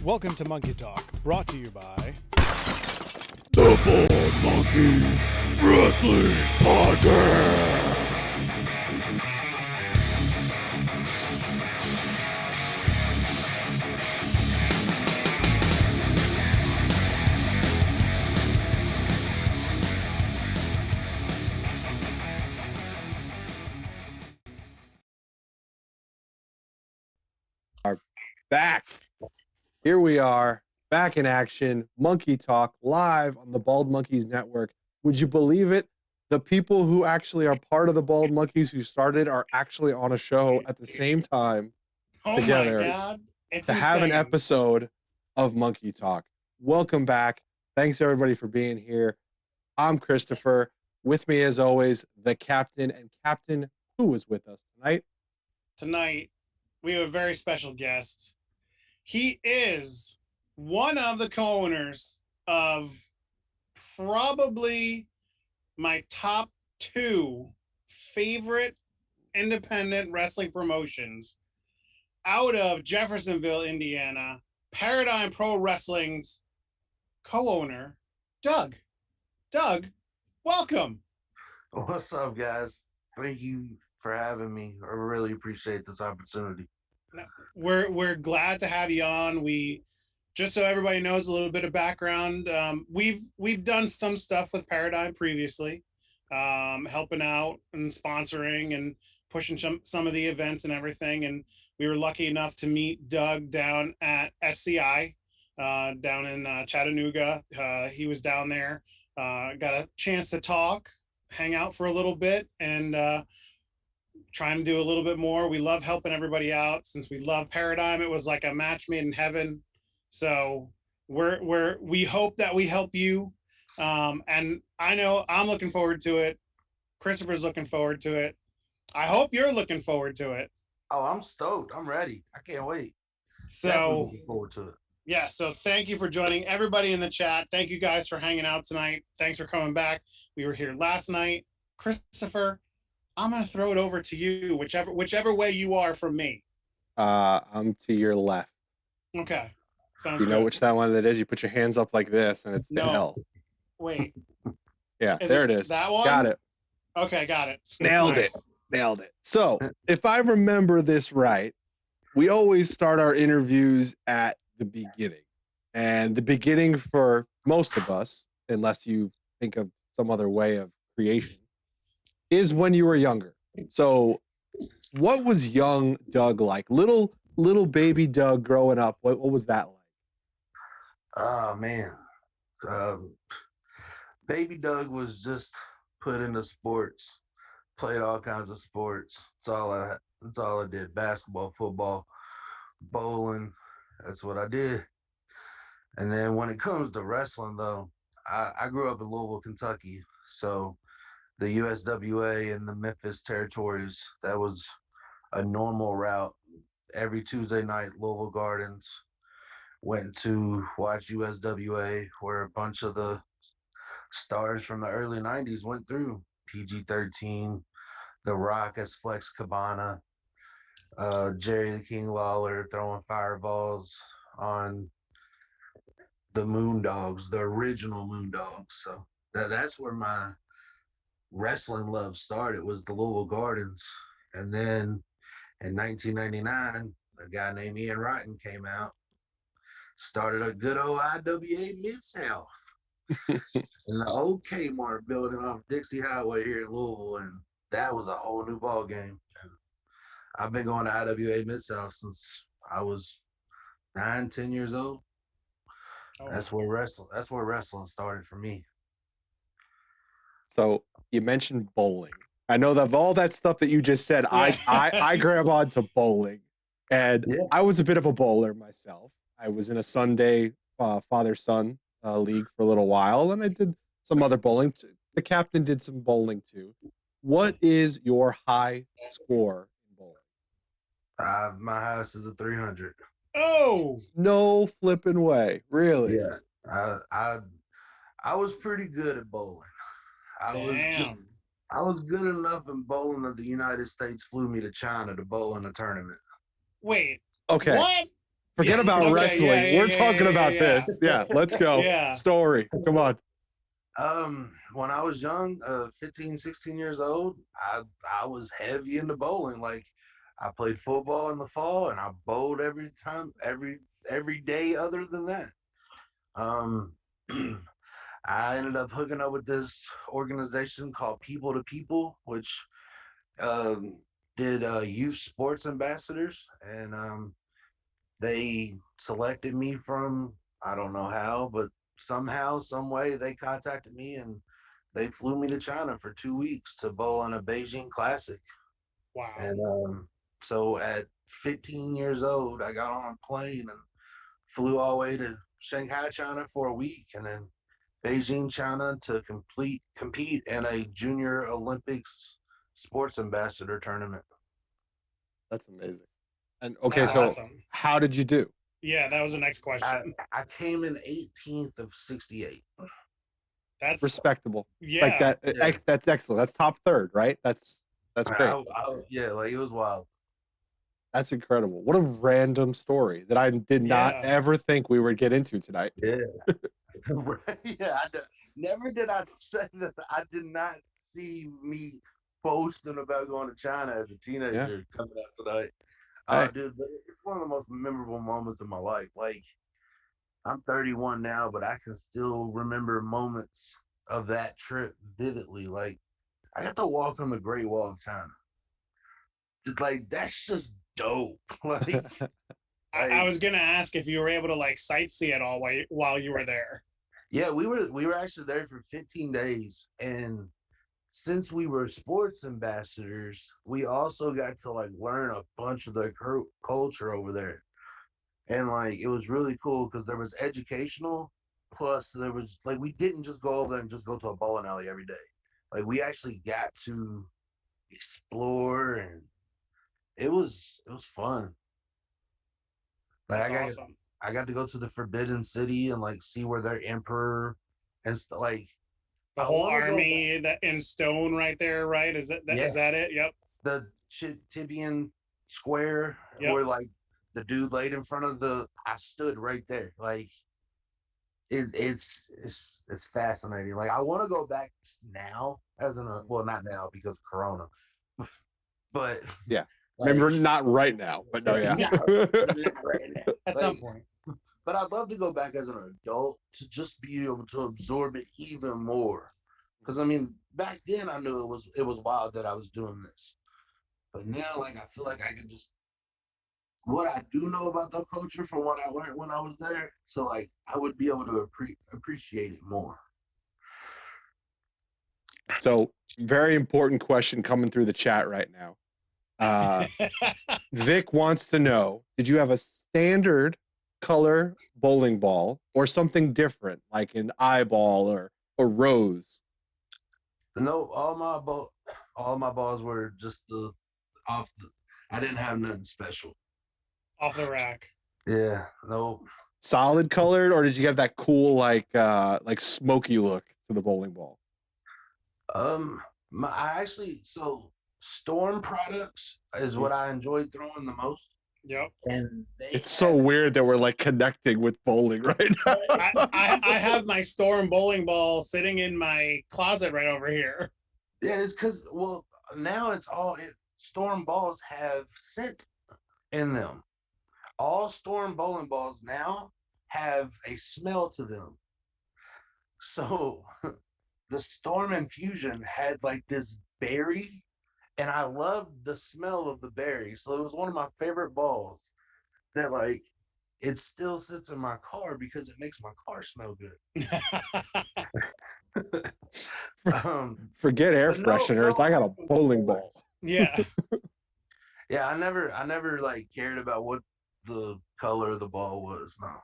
Welcome to Monkey Talk, brought to you by the Bald Monkey Wrestling Podcast. Back. Here we are, back in action. Monkey Talk live on the Bald Monkeys Network. Would you believe it? The people who actually are part of the Bald Monkeys who started are actually on a show at the same time together my God. It's to have an insane. episode of Monkey Talk. Welcome back. Thanks everybody for being here. I'm Christopher. With me as always, the Captain. And Captain, who is with us tonight? Tonight, we have a very special guest. He is one of the co-owners of probably my top 2 favorite independent wrestling promotions out of Jeffersonville, Indiana. Paradigm Pro Wrestling's co-owner, Doug. Doug, welcome. What's up, guys? Thank you for having me. I really appreciate this opportunity. We're glad to have you on. We, just so everybody knows a little bit of background, we've done some stuff with Paradigm previously, helping out and sponsoring and pushing some of the events and everything. And we were lucky enough to meet Doug down at SCI, down in Chattanooga. He was down there, got a chance to talk, hang out for a little bit, and trying to do a little bit more. We love helping everybody out. Since we love Paradigm, it was like a match made in heaven. So we hope that we help you. And I know I'm looking forward to it. Christopher's looking forward to it. I hope you're looking forward to it. Oh, I'm stoked. I'm ready. I can't wait. So Definitely looking forward to it. Yeah, so thank you for joining everybody in the chat. Thank you guys for hanging out tonight. Thanks for coming back. We were here last night. Christopher, I'm gonna throw it over to you, whichever way you are from me. I'm to your left. Okay. Sounds You know good. which that one that is? You put your hands up like this, and it's the No. L. Wait. Yeah, Is there it is. That one? Got it. Okay, got it. Nailed it. Nailed it. So, if I remember this right, we always start our interviews at the beginning. And the beginning for most of us, unless you think of some other way of creation, is when you were younger. So, what was young Doug like? Little baby Doug growing up, what was that like? Oh, man. Baby Doug was just put into sports, played all kinds of sports. That's all I did. Basketball, football, bowling. That's what I did. And then when it comes to wrestling, though, I grew up in Louisville, Kentucky. So the USWA and the Memphis territories, that was a normal route. Every Tuesday night, Louisville Gardens went to watch USWA, where a bunch of the stars from the early 90s went through. PG-13, The Rock as Flex Cabana, Jerry the King Lawler throwing fireballs on the Moondogs, the original Moondogs. So that's where my wrestling love started, was the Louisville Gardens. And then in 1999, a guy named Ian Rotten came out, started a good old IWA Mid-South in the old Kmart building off Dixie Highway here in Louisville, and that was a whole new ball game. And I've been going to IWA Mid-South since I was 9-10 years old. Oh. That's where wrestling started for me. So you mentioned bowling. I know that of all that stuff that you just said, Yeah. I grab onto bowling, and Yeah. I was a bit of a bowler myself. I was in a Sunday father-son league for a little while, and I did some other bowling. The captain did some bowling too. What is your high score in bowling? My house is a 300. Oh, No flipping way, really? Yeah, I was pretty good at bowling. damn. I was good enough in bowling that the United States flew me to China to bowl in a tournament. Wait. Okay. What? Forget about Okay, wrestling. We're talking about this. Yeah, let's go. Yeah. Story. Come on. When I was young, 15, 16 years old, I was heavy into bowling. Like, I played football in the fall, and I bowled every day other than that. Um, I ended up hooking up with this organization called People to People, which did youth sports ambassadors, and they selected me from, I don't know how, but somehow, some way, they contacted me and they flew me to China for 2 weeks to bowl in a Beijing Classic. Wow. And so at 15 years old, I got on a plane and flew all the way to Shanghai, China for a week, and then Beijing, China to compete in a Junior Olympics sports ambassador tournament. That's amazing. And okay, That's so awesome. how did you do? Yeah, that was the next question. I came in 18th of 68. That's Respectable. yeah. Like that. Yeah. That's excellent. That's top third, right? That's great. Yeah, like it was wild. That's incredible. What a random story that I did not Yeah. ever think we would get into tonight. Yeah. Right. Yeah. Never did I say that. I did not see me boasting about going to China as a teenager coming out tonight. Hey. Dude, but it's one of the most memorable moments of my life. Like, I'm 31 now, but I can still remember moments of that trip vividly. Like, I got to walk on the Great Wall of China. Like, that's just dope. Like, I was gonna ask if you were able to like sightsee at all while you were there. yeah, we were actually there for 15 days, and since we were sports ambassadors, we also got to like learn a bunch of the culture over there, and like it was really cool because there was educational, plus there was like we didn't just go over there and just go to a bowling alley every day. Like, we actually got to explore, and it was fun. Like, That's awesome. I got to go to the Forbidden City and like see where their emperor and like The I whole wanna go army that in stone right there, right? Is that Yeah. is that it? Yep. the Tibian Square Yep. where like the dude laid in front of I stood right there. Like, it's fascinating. Like, I want to go back now well, not now because of Corona, but Yeah. like, Remember, not right now, but no, yeah. not right now. At some point. But I'd love to go back as an adult to just be able to absorb it even more. Because I mean, back then I knew it was wild that I was doing this, but now like I feel like I can just what I do know about the culture from what I learned when I was there. So like I would be able to appreciate it more. So, very important question coming through the chat right now. Vic wants to know, did you have a standard color bowling ball or something different, like an eyeball or a rose? No, all my balls were just I didn't have nothing special. Off the rack. Yeah, no. Solid colored, or did you have that cool like smoky look to the bowling ball? So Storm products is what I enjoyed throwing the most. Yep. And it's so weird that we're like connecting with bowling right now. I have my Storm bowling ball sitting in my closet right over here. Yeah, it's because now Storm balls have scent in them. All Storm bowling balls now have a smell to them. So the Storm Infusion had like this berry, and I loved the smell of the berry. So it was one of my favorite balls that like it still sits in my car because it makes my car smell good. Forget air fresheners. I got a bowling ball. Yeah. Yeah, I never like cared about what the color of the ball was. No.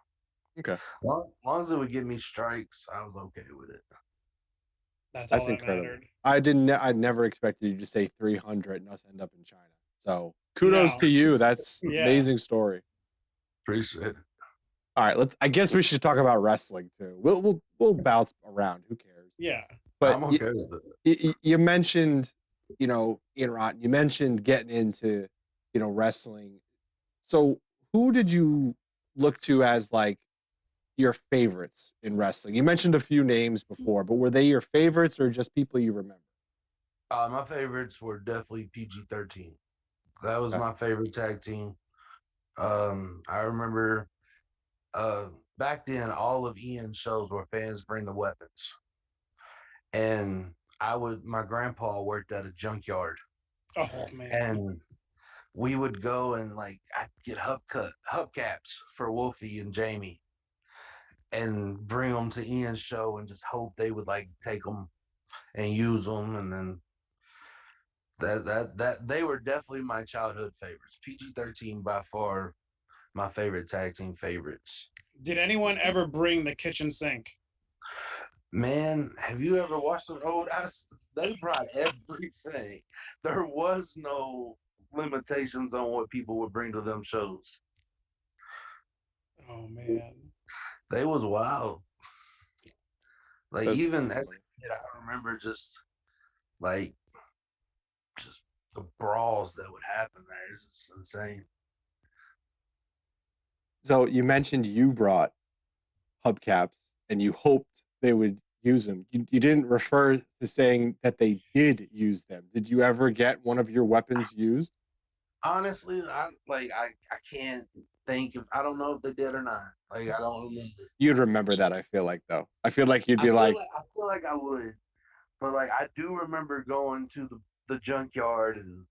Okay. Long as it would give me strikes, I was okay with it. That's all that incredible. mattered. I never expected you to say 300 and us end up in China. So kudos to you. That's an amazing story. Appreciate it. All right, I guess we should talk about wrestling too. We'll bounce around. Who cares? Yeah. But I'm okay with it. You mentioned, Ian Rotten, you mentioned getting into, wrestling. So who did you look to as like your favorites in wrestling? You mentioned a few names before, but were they your favorites or just people you remember? My favorites were definitely PG-13. That was Okay. my favorite tag team. I remember back then, all of Ian's shows were fans bring the weapons, and my grandpa worked at a junkyard, Oh man. and we would go and like I'd get hubcaps for Wolfie and Jamie, and bring them to Ian's show, and just hope they would like take them and use them, and then that they were definitely my childhood favorites. PG-13 by far my favorite tag team favorites. Did anyone ever bring the kitchen sink? Man, have you ever watched the old ass? They brought everything. There was no limitations on what people would bring to them shows. Oh man. They was wild. Like But even as a kid, I remember just like just the brawls that would happen there. It's just insane. so you mentioned you brought hubcaps and you hoped they would use them. You didn't refer to saying that they did use them. Did you ever get one of your weapons used? Honestly, I can't think if I don't know if they did or not. Like I don't remember. You'd remember that, I feel like, though. I feel like you'd I be feel like, like I feel like I would, but like I do remember going to the junkyard and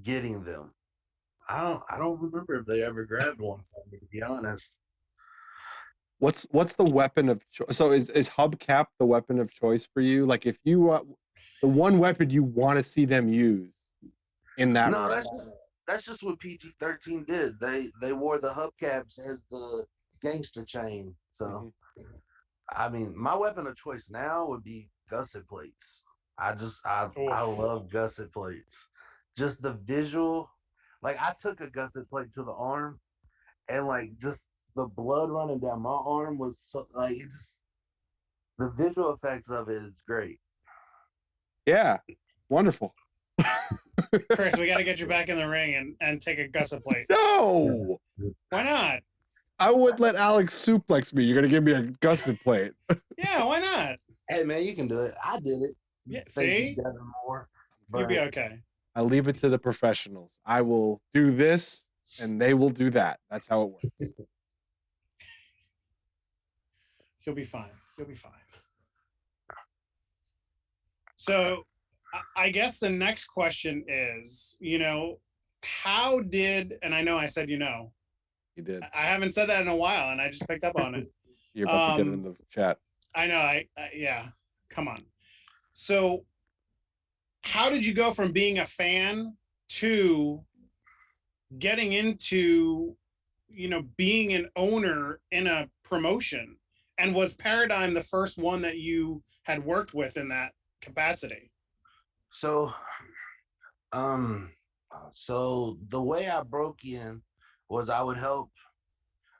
getting them. I don't remember if they ever grabbed one for me, to be honest. what's the weapon of choice? So is hubcap the weapon of choice for you? Like if you the one weapon you want to see them use in that No, ring? that's just what PG-13 did. They wore the hubcaps as the gangster chain. So Mhm. I mean, my weapon of choice now would be gusset plates. I Oof. love gusset plates. Just the visual, like I took a gusset plate to the arm, and like just the blood running down my arm was so like it's the visual effects of it is great. Yeah, wonderful. Chris, we got to get you back in the ring and take a gusset plate. No, Why not? I would let Alex suplex me. You're gonna give me a gusset plate. Yeah, why not? Hey man, you can do it. I did it. Yeah, Thank you, see? Devin Moore. You'll be But okay. I leave it to the professionals. I will do this, and they will do that. That's how it works. You'll be fine. You'll be fine. So I guess the next question is, how did, and I know I said, You did. I haven't said that in a while and I just picked up on it. You're about to get it in the chat. I know. Yeah, come on. So how did you go from being a fan to getting into, being an owner in a promotion? And was Paradigm the first one that you had worked with in that capacity? so so the way I broke in was I would help.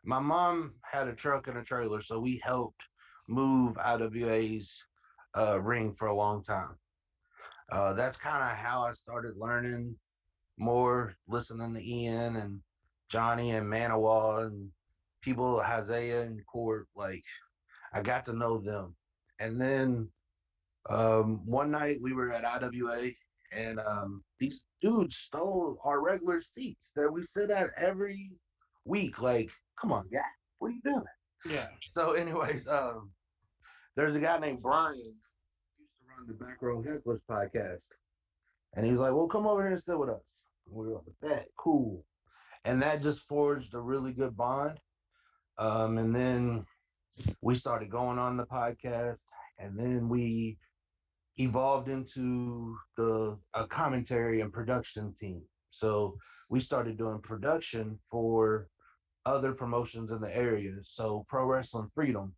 My mom had a truck and a trailer, so we helped move IWA's ring for a long time. That's kind of how I started learning more, listening to Ian and Johnny and Manawa and people, Isaiah and Court. Like I got to know them, and then one night we were at IWA, and these dudes stole our regular seats that we sit at every week. Like, come on, guy, what are you doing? Yeah. So, anyways, there's a guy named Brian who used to run the Back Row Hecklers podcast, and he's like, "Well, come over here and sit with us." And we were like, "That cool," and that just forged a really good bond. And then we started going on the podcast, and then we evolved into a commentary and production team. So we started doing production for other promotions in the area. So Pro Wrestling Freedom,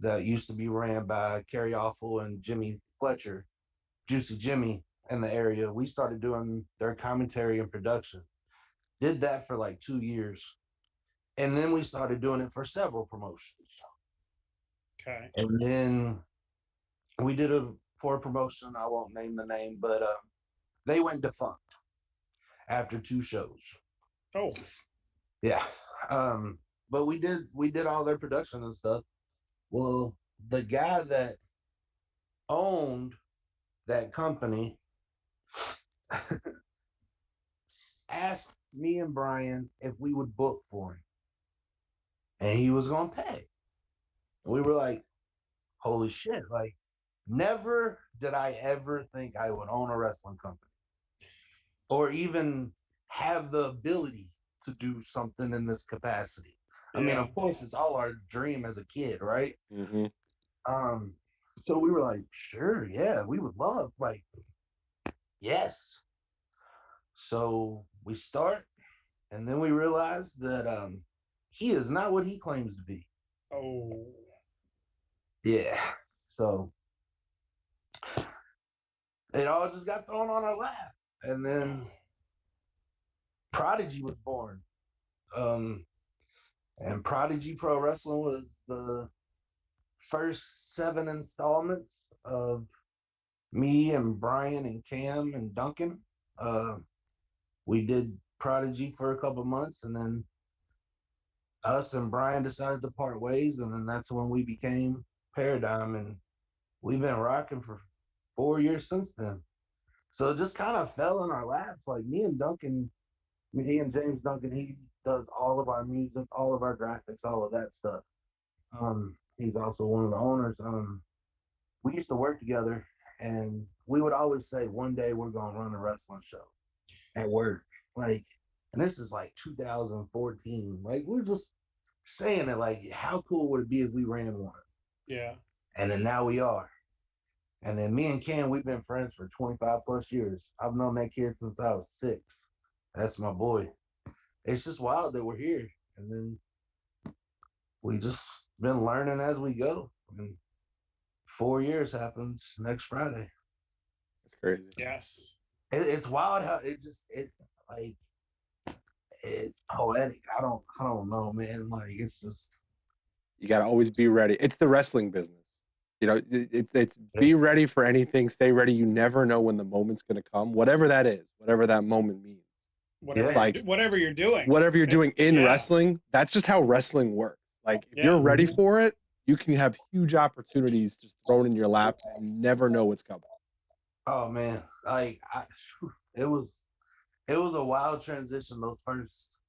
that used to be ran by Kerry Awful and Jimmy Fletcher, Juicy Jimmy in the area, we started doing their commentary and production. Did that for like 2 years. And then we started doing it for several promotions. Okay. And then we did it for a promotion. I won't name the name, but they went defunct after 2 shows. Oh, Yeah. but we did all their production and stuff. Well, the guy that owned that company asked me and Brian if we would book for him, and he was gonna pay. We were like, holy shit, like never did I ever think I would own a wrestling company or even have the ability to do something in this capacity. I mean, Yeah. of course, it's all our dream as a kid, right? Mm-hmm. Um, so we were like, sure, yeah, we would love, like, yes. So we start, and then we realize that he is not what he claims to be. Oh. Yeah. So it all just got thrown on our lap. And then Prodigy was born. And Prodigy Pro Wrestling was the first 7 installments of me and Brian and Cam and Duncan. We did Prodigy for a couple months, and then us and Brian decided to part ways, and then that's when we became Paradigm, and we've been rocking for 4 years since then. So it just kind of fell in our laps. Like me and Duncan, me and James Duncan, he does all of our music, all of our graphics, all of that stuff. He's also one of the owners. We used to work together, and we would always say, one day we're gonna run a wrestling show at work. Like, and this is like 2014. Like, we're just saying it. Like, how cool would it be if we ran one? Yeah. And then now we are. And then me and Ken, we've been friends for 25 plus years. I've known that kid since I was 6. That's my boy. It's just wild that we're here. And then we just been learning as we go. And 4 years happens next Friday. That's crazy. Yes. It's wild how like it's poetic. I don't know, man. Like it's just You got to always be ready. It's the wrestling business. You know, it's be ready for anything. Stay ready. You never know when the moment's going to come, whatever that is, whatever that moment means. Whatever Yeah. whatever you're doing. Whatever you're doing in Yeah. wrestling, that's just how wrestling works. Like if Yeah. you're ready for it, you can have huge opportunities just thrown in your lap and never know what's coming. oh man, like it was a wild transition those first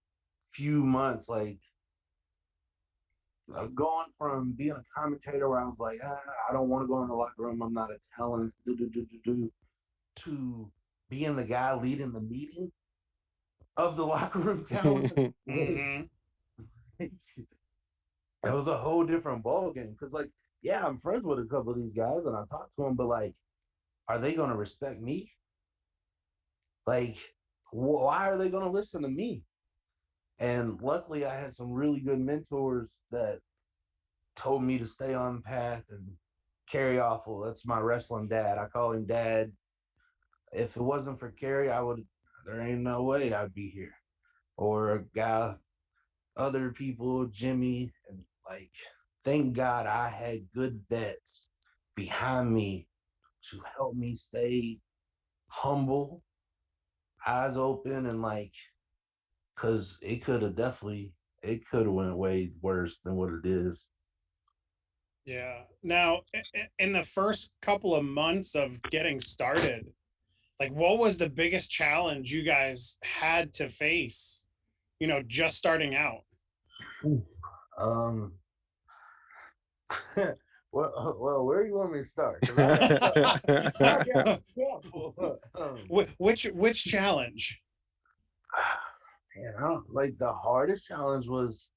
few months. Like going from being a commentator where I was like, I don't want to go in the locker room. I'm not a talent. To being the guy leading the meeting of the locker room talent. Mhm. It was a whole different ball game because, like, yeah, I'm friends with a couple of these guys and I talk to them, but like, are they going to respect me? Like, why are they going to listen to me? And luckily, I had some really good mentors that told me to stay on path and Kerry Awful. That's my wrestling dad. I call him Dad. If it wasn't for Kerry, there ain't no way I'd be here. Or a guy, other people, Jimmy, and like, thank God I had good vets behind me to help me stay humble, eyes open, and like, cause it could have went way worse than what it is. Yeah. Now, in the first couple of months of getting started, like what was the biggest challenge you guys had to face, just starting out? Um, well, where do you want me to start? 'Cause I got a couple. Which challenge? Man, I don't, like the hardest challenge was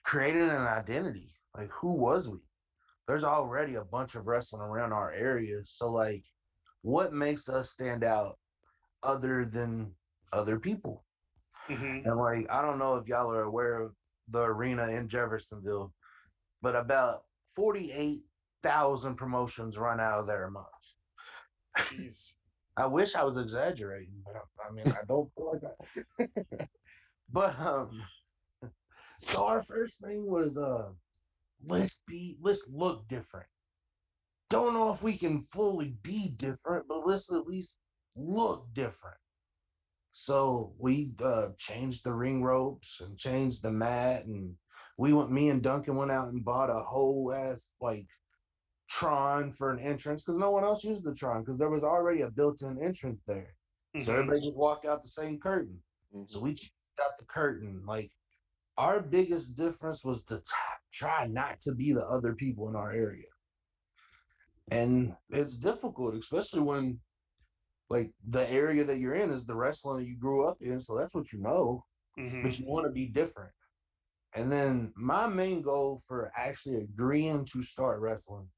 creating an identity. Like, who was we? There's already a bunch of wrestling around our area. So, like, what makes us stand out other than other people? Mhm. And, like, I don't know if y'all are aware of the arena in Jeffersonville, but about 48,000 promotions run out of there a month. Jeez. I wish I was exaggerating, but I mean, I don't feel like that. But, so our first thing was, let's look different. Don't know if we can fully be different, but let's at least look different. So we changed the ring ropes and changed the mat, and me and Duncan went out and bought a whole ass like Tron for an entrance because no one else used the Tron because there was already a built-in entrance there. So Hmm. everybody just walked out the same curtain. So Mhm. we changed out the curtain. Like our biggest difference was to try not to be the other people in our area. And it's difficult, especially when like the area that you're in is the wrestling you grew up in. So that's what you know, Hmm. but you want to be different. And then my main goal for actually agreeing to start wrestling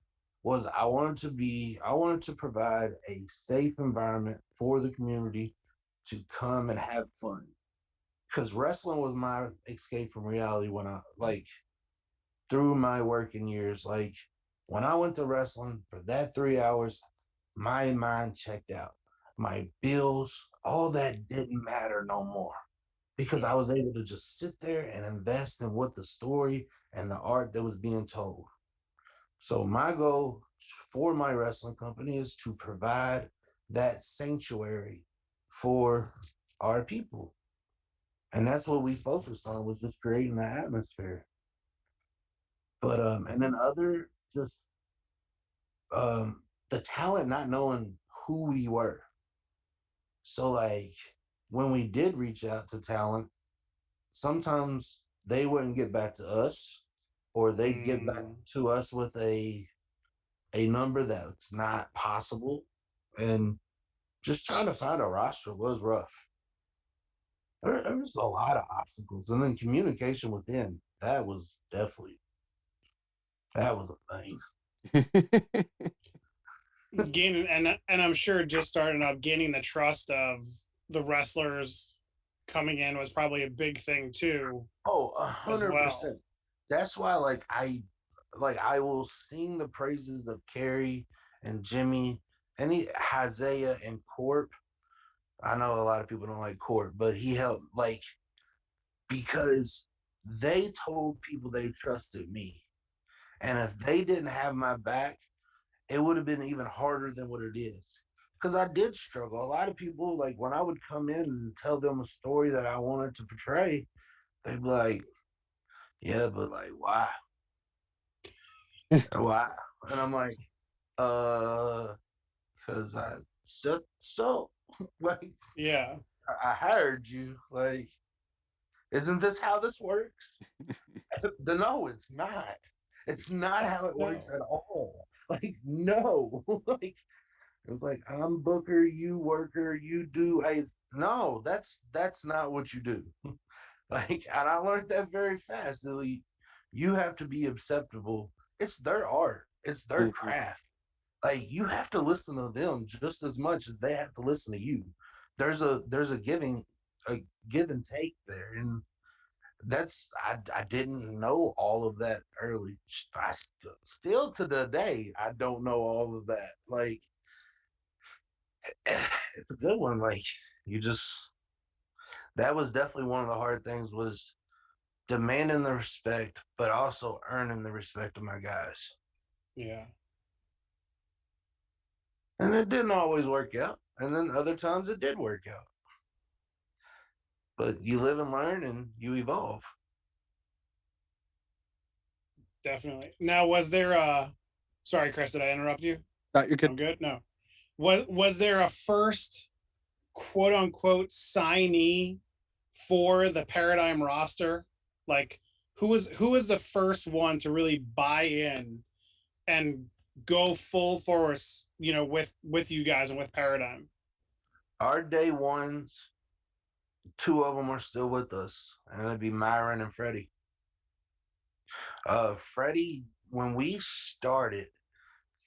was I wanted to provide a safe environment for the community to come and have fun. Because wrestling was my escape from reality when I like through my working years. Like when I went to wrestling for that 3 hours, my mind checked out. My bills, all that didn't matter no more because I Yeah. was able to just sit there and invest in what the story and the art that was being told. So my goal for my wrestling company is to provide that sanctuary for our people. And that's what we focused on was just creating the atmosphere. But and then other just the talent not knowing who we were. So like when we did reach out to talent, sometimes they wouldn't get back to us or they'd get back Mm. to us with a number that's not possible. And just trying to find a roster was rough. There was a lot of obstacles. And then communication within, that was a thing. Gaining and I'm sure just starting up, gaining the trust of the wrestlers coming in was probably a big thing too, Oh, as well. 100%. That's why I will sing the praises of Carrie and Jimmy, Isaiah and Corp. I know a lot of people don't like Corp, but he helped because they told people they trusted me. And if they didn't have my back, it would have been even harder than what it is. Because I did struggle. A lot of people, like when I would come in and tell them a story that I wanted to portray, they'd be like, yeah, but like, why? Why? And I'm like, uh, because I said so. Like, Yeah. I hired you. Like, isn't this how this works? No, it's not. It's not how it works No. at all. Like, no. Like, it was like, I'm Booker, you worker, you do a no, that's not what you do. Like, and I learned that very fast. Elite, you have to be acceptable. It's their art, it's their Mhm. craft. Like you have to listen to them just as much as they have to listen to you. There's a give and take there, and I didn't know all of that early. Still to the day I don't know all of that. Like it's a good one. Like you just that was definitely one of the hard things was demanding the respect, but also earning the respect of my guys. Yeah. And it didn't always work out. And then other times it did work out. But you live and learn and you evolve. Definitely. Now, was there a? Sorry, Chris, did I interrupt you? Thought you could. I'm good. No. Was there a first quote unquote signee for the Paradigm roster? Like, who was the first one to really buy in and go full force? With you guys and with Paradigm. Our day ones, two of them are still with us, and it'd be Myron and Freddie. Freddie, when we started,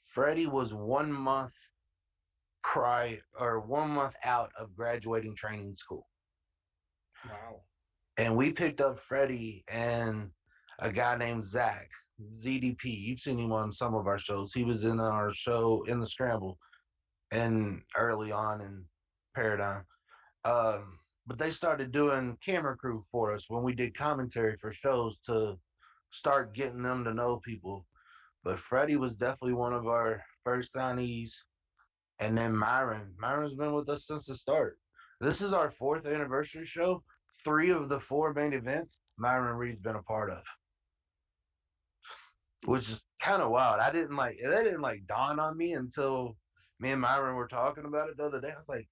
Freddie was 1 month 1 month out of graduating training school. Wow. And we picked up Freddie and a guy named Zach, ZDP. You've seen him on some of our shows. He was in our show in the Scramble and early on in Paradigm. But they started doing camera crew for us when we did commentary for shows to start getting them to know people. But Freddie was definitely one of our first signees. And then Myron's been with us since the start. This is our 4th anniversary show. 3 of the 4 main events, Myron Reed's been a part of, which is kind of wild. That didn't like dawn on me until me and Myron were talking about it the other day. I was like,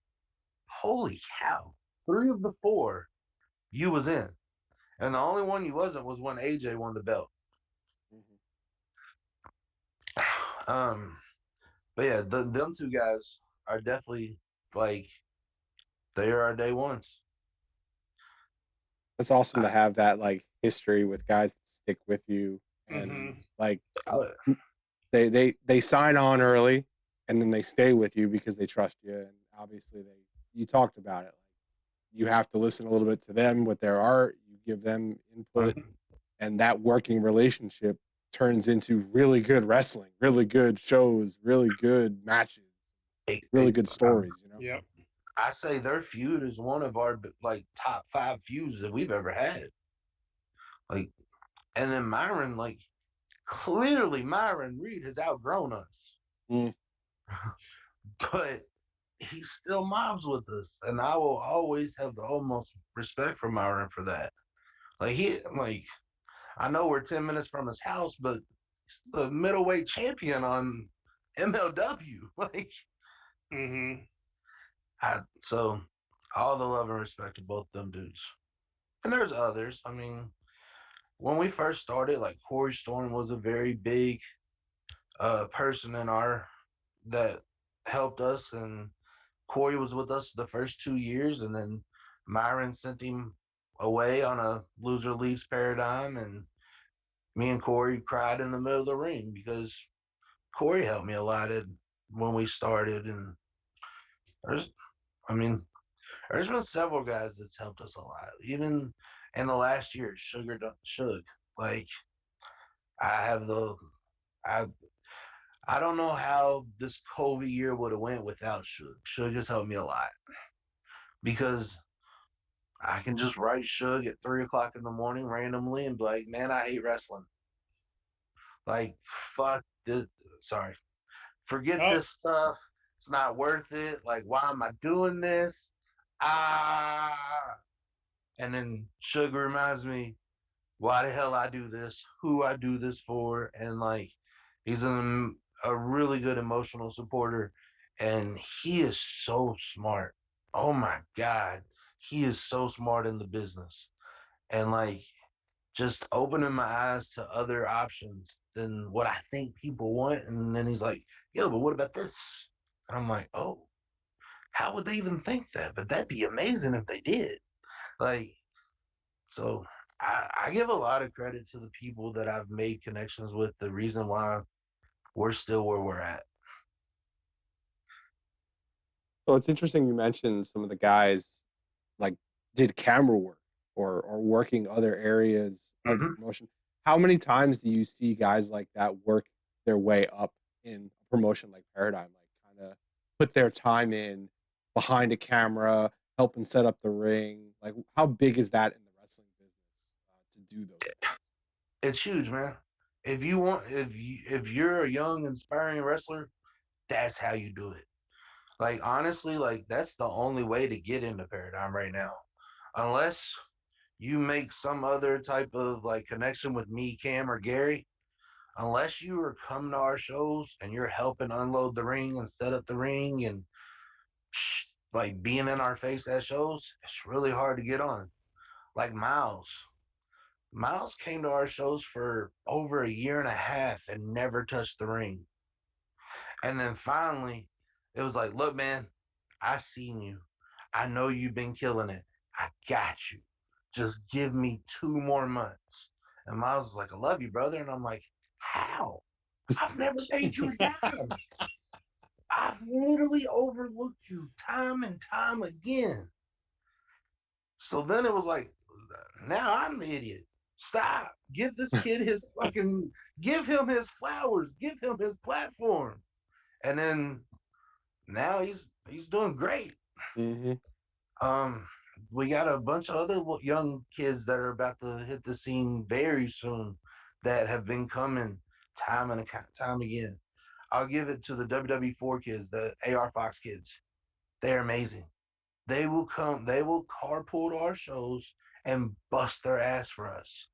holy cow. 3 of the 4 you was in. And the only one you wasn't was when AJ won the belt. Mhm. But yeah, them 2 guys are definitely like they are our day ones. It's awesome to have that like history with guys that stick with you and Mm-hmm. like I, they sign on early and then they stay with you because they trust you and obviously they you talked about it like you have to listen a little bit to them with their art, you give them input, and that working relationship turns into really good wrestling, really good shows, really good matches, really good stories, you know. Yep. I say their feud is one of our like top 5 feuds that we've ever had. Like, and then Myron, like, clearly Myron Reed has outgrown us, Mm. but he still mobs with us, and I will always have the utmost respect for Myron for that. Like I know we're 10 minutes from his house, but he's the middleweight champion on MLW. Like, Mm-hmm. so all the love and respect to both them dudes. And there's others. I mean, when we first started, like Corey Storm was a very big person in our that helped us, and Corey was with us the first 2 years, and then Myron sent him away on a loser leaves paradigm, and me and Corey cried in the middle of the ring because Corey helped me a lot when we started, and there's, I mean, there's been several guys that's helped us a lot, even in the last year. Suge, like I have the I I don't know how this COVID year would have went without Suge. Suge has helped me a lot because I can just write Suge at 3 o'clock in the morning randomly and be like, man, I hate wrestling. Like, fuck this. Sorry. Forget Oh, this stuff. It's not worth it. Like, why am I doing this? Ah. And then Sugar reminds me why the hell I do this, who I do this for. And like, he's a really good emotional supporter. And he is so smart. Oh my God. He is so smart in the business. And like, just opening my eyes to other options than what I think people want. And then he's like, yo, but what about this? And I'm like, oh, how would they even think that? But that'd be amazing if they did. Like, so I give a lot of credit to the people that I've made connections with, the reason why we're still where we're at. So it's interesting you mentioned some of the guys like did camera work or working other areas of the Mm-hmm. promotion. How many times do you see guys like that work their way up in a promotion like Paradigm, like kind of put their time in behind a camera, helping set up the ring? Like, how big is that in the wrestling business to do those things? It's huge, man. If you're a young inspiring wrestler, that's how you do it. Like honestly, like that's the only way to get into Paradigm right now. Unless you make some other type of like connection with me, Cam, or Gary, unless you are coming to our shows and you're helping unload the ring and set up the ring and like being in our face at shows, it's really hard to get on. Like Miles. Miles came to our shows for over a year and a half and never touched the ring. And then finally, it was like, look, man, I seen you. I know you've been killing it. I got you. Just give me 2 more months. And Miles was like, I love you, brother. And I'm like, how? I've never paid you a dime. I've literally overlooked you time and time again. So then it was like, now I'm the idiot. Stop. Give this kid his fucking, give him his flowers. Give him his platform. And then now he's doing great. Mm-hmm. Um, we got a bunch of other young kids that are about to hit the scene very soon that have been coming time and time again. I'll give it to the WW4 kids, the AR Fox kids. They're amazing. They will come, they will carpool to our shows and bust their ass for us.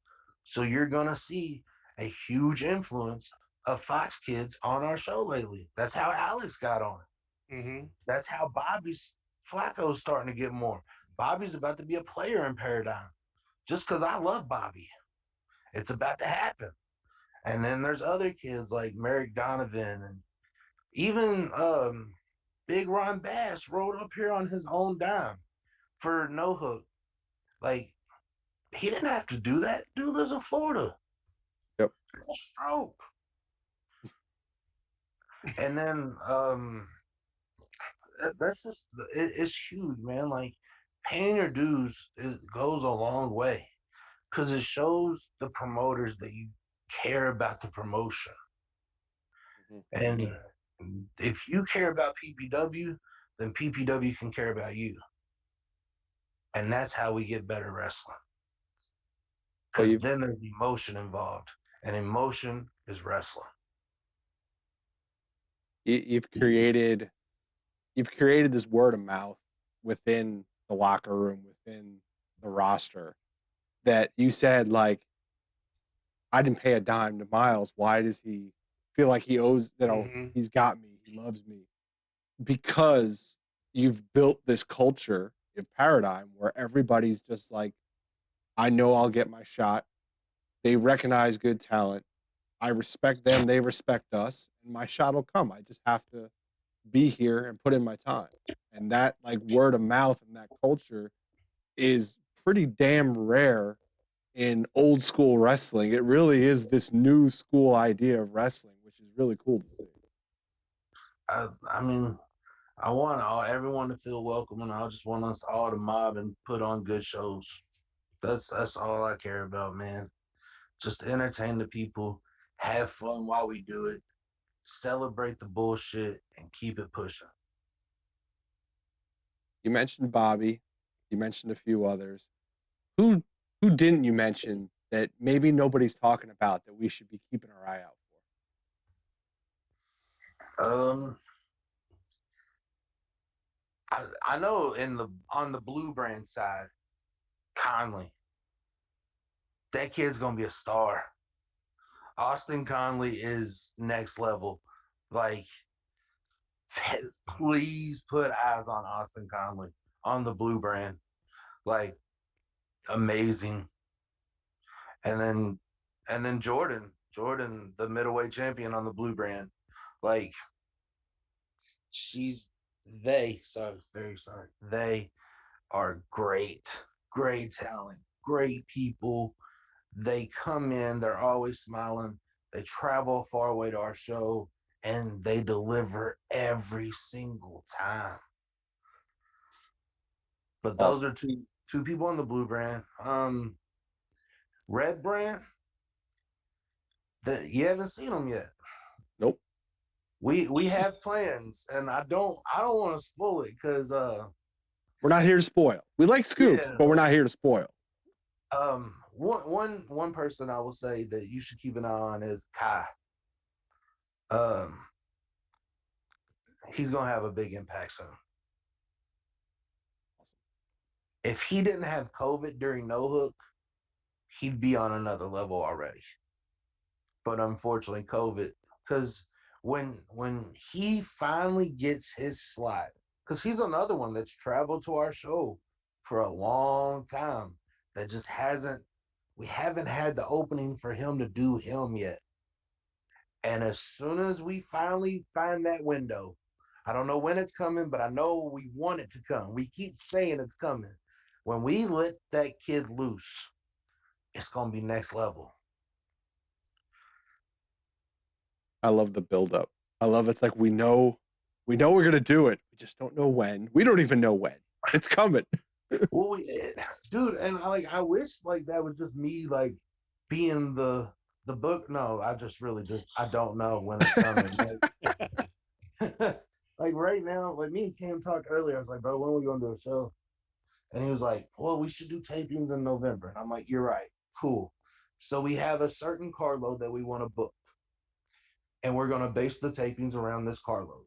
So you're gonna see a huge influence of Fox kids on our show lately. That's how Alex got on it. Mm-hmm. That's how Bobby's Flacco's starting to get more. Bobby's about to be a player in Paradigm. Just because I love Bobby. It's about to happen. And then there's other kids like Merrick Donovan and even Big Ron Bass rode up here on his own dime for no hook. Like he didn't have to do that. Dude lives in Florida. Yep. It's a stroke. And then that's just it's huge, man. Like paying your dues, it goes a long way because it shows the promoters that you care about the promotion. And if you care about PPW, then PPW can care about you. And that's how we get better wrestling. Because then there's emotion involved, and emotion is wrestling. You've created this word of mouth within the locker room, within the roster, that you said, like, I didn't pay a dime to Miles. Why does he feel like he owes, he's got me, he loves me? Because you've built this culture of Paradigm where everybody's just like, I know I'll get my shot. They recognize good talent. I respect them. They respect us. And my shot will come. I just have to be here and put in my time. And that, like, word of mouth and that culture is pretty damn rare in old school wrestling. It really is this new school idea of wrestling, which is really cool to see. I mean, I want everyone to feel welcome, and I just want us all to mob and put on good shows. That's all I care about, man. Just entertain the people, have fun while we do it, celebrate the bullshit, and keep it pushing. You mentioned Bobby. You mentioned a few others. Who didn't you mention that maybe nobody's talking about that we should be keeping our eye out for? I know on the Blue Brand side, Conley, that kid's gonna be a star. Austin Conley is next level. Like, please put eyes on Austin Conley on the Blue Brand. Like, amazing. And then Jordan, the middleweight champion on the Blue Brand. Like, they are great talent, great people. They come in, they're always smiling. They travel far away to our show, and they deliver every single time. But those are two people on the Blue Brand. Red Brand, that you haven't seen them yet. Nope. We have plans, and I don't want to spoil it because we're not here to spoil. We like scoops, but we're not here to spoil. One person I will say that you should keep an eye on is Kai. He's gonna have a big impact soon. If he didn't have COVID during No Hook, he'd be on another level already. But unfortunately, COVID, because when he finally gets his slot, because he's another one that's traveled to our show for a long time that just we haven't had the opening for him to do him yet. And as soon as we finally find that window, I don't know when it's coming, but I know we want it to come. We keep saying it's coming. When we let that kid loose, it's going to be next level. I love the buildup. I love it's like we know we're going to do it. We just don't know when. We don't even know when. It's coming. Well, dude, and I wish like that was just me like being the book. No, I don't know when it's coming. Like right now, like me and Cam talked earlier. I was like, bro, when are we gonna do a show? And he was like, well, we should do tapings in November. And I'm like, you're right. Cool. So we have a certain carload that we want to book. And we're going to base the tapings around this carload.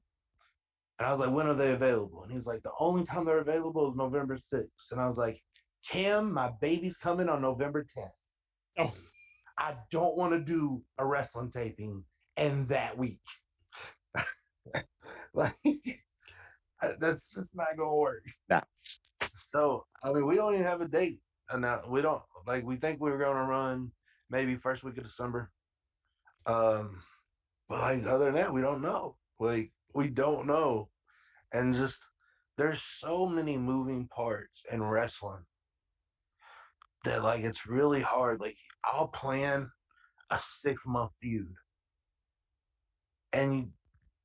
And I was like, when are they available? And he was like, the only time they're available is November 6th. And I was like, Cam, my baby's coming on November 10th. Oh, I don't want to do a wrestling taping in that week. Like, that's just not gonna work. Nah. So I mean, we don't even have a date. And we don't we think we were gonna run maybe first week of December. But like other than that, we don't know. Like we don't know. And just there's so many moving parts in wrestling that like it's really hard. Like I'll plan a 6-month feud. And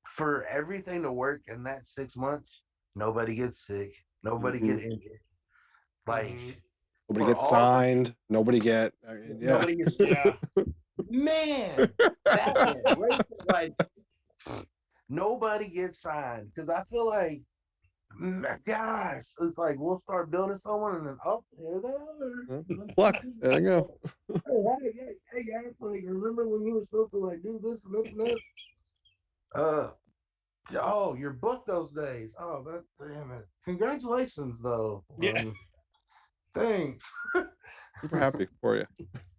for everything to work in that 6 months, nobody gets sick, nobody get injured. Like Nobody for gets all signed. Nobody get. nobody gets sick. yeah. Man, that one, right? Like nobody gets signed because I feel like, gosh, it's like we'll start building someone and then here they are. Pluck. There they go. Hey guys, like remember when you were supposed to like do this and this and this? Oh, you're booked those days. Oh, damn it! Congratulations, though. Yeah. Thanks. Super happy for you.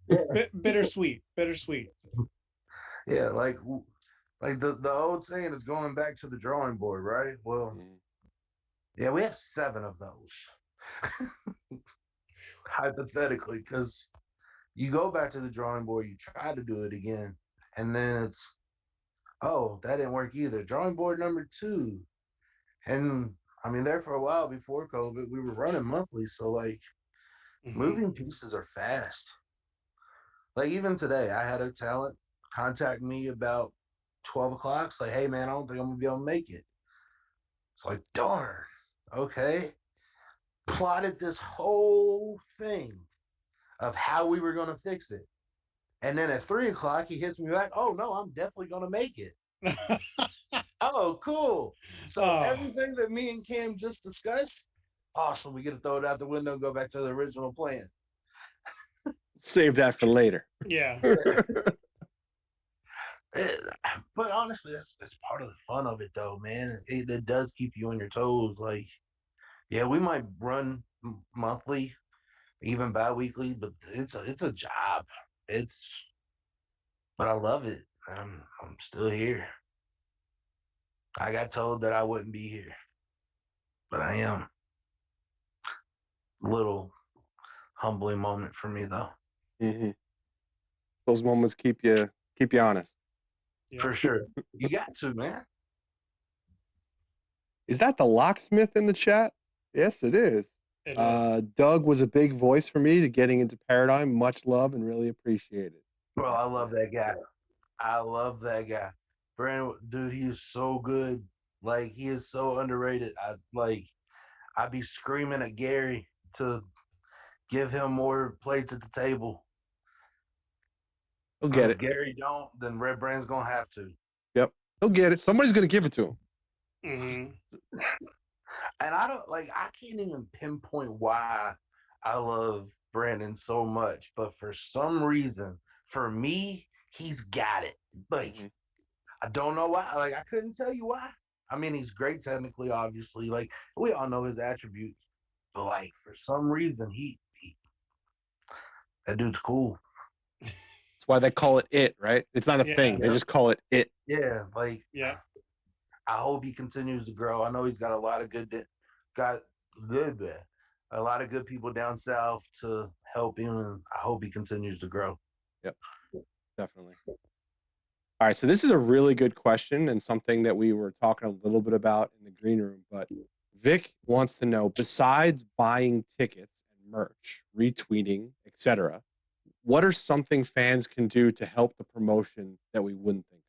Yeah, Bittersweet. yeah. Like the old saying is going back to the drawing board, right? Well, yeah, we have 7 of those. Hypothetically, because you go back to the drawing board, you try to do it again, and then it's, oh, that didn't work either. Drawing board number 2. And I mean, there for a while before COVID, we were running monthly. So like moving pieces are fast. Like even today, I had a talent contact me about 12 o'clock. It's like, hey man, I don't think I'm gonna be able to make it. It's like, darn, okay. Plotted this whole thing of how we were gonna fix it. And then at 3 o'clock, he hits me back. Oh no, I'm definitely gonna make it. Oh, cool. So everything that me and Cam just discussed, awesome. We get to throw it out the window and go back to the original plan. Save that for later. Yeah. But honestly, that's part of the fun of it, though, man. It does keep you on your toes. Like, yeah, we might run monthly, even bi-weekly, but it's a job. But I love it. I'm still here. I got told that I wouldn't be here, but I am. Little humbling moment for me, though. Those moments keep you honest. Yeah. For sure. You got to, man. Is that the locksmith in the chat? Yes, it is. It is. Doug was a big voice for me to getting into Paradigm. Much love and really appreciate it. Bro, I love that guy. I love that guy. Brandon, dude, he is so good. Like, he is so underrated. I'd be screaming at Gary to give him more plates at the table. He'll get If it. Gary don't, then Red Brand's gonna have to. Yep. He'll get it. Somebody's gonna give it to Mhm. him. And I can't even pinpoint why I love Brandon so much, but for some reason, for me, he's got it. Like, I don't know why. Like, I couldn't tell you why. I mean, he's great technically, obviously. Like, we all know his attributes. But like, for some reason, he that dude's cool. That's why they call it, right? It's not a thing. They just call it. Yeah, like, Yeah. I hope he continues to grow. I know he's got a lot of good people down south to help him, and I hope he continues to grow. Yep, definitely. All right, so this is a really good question and something that we were talking a little bit about in the green room. But Vic wants to know, besides buying tickets and merch, retweeting, etc., what are something fans can do to help the promotion that we wouldn't think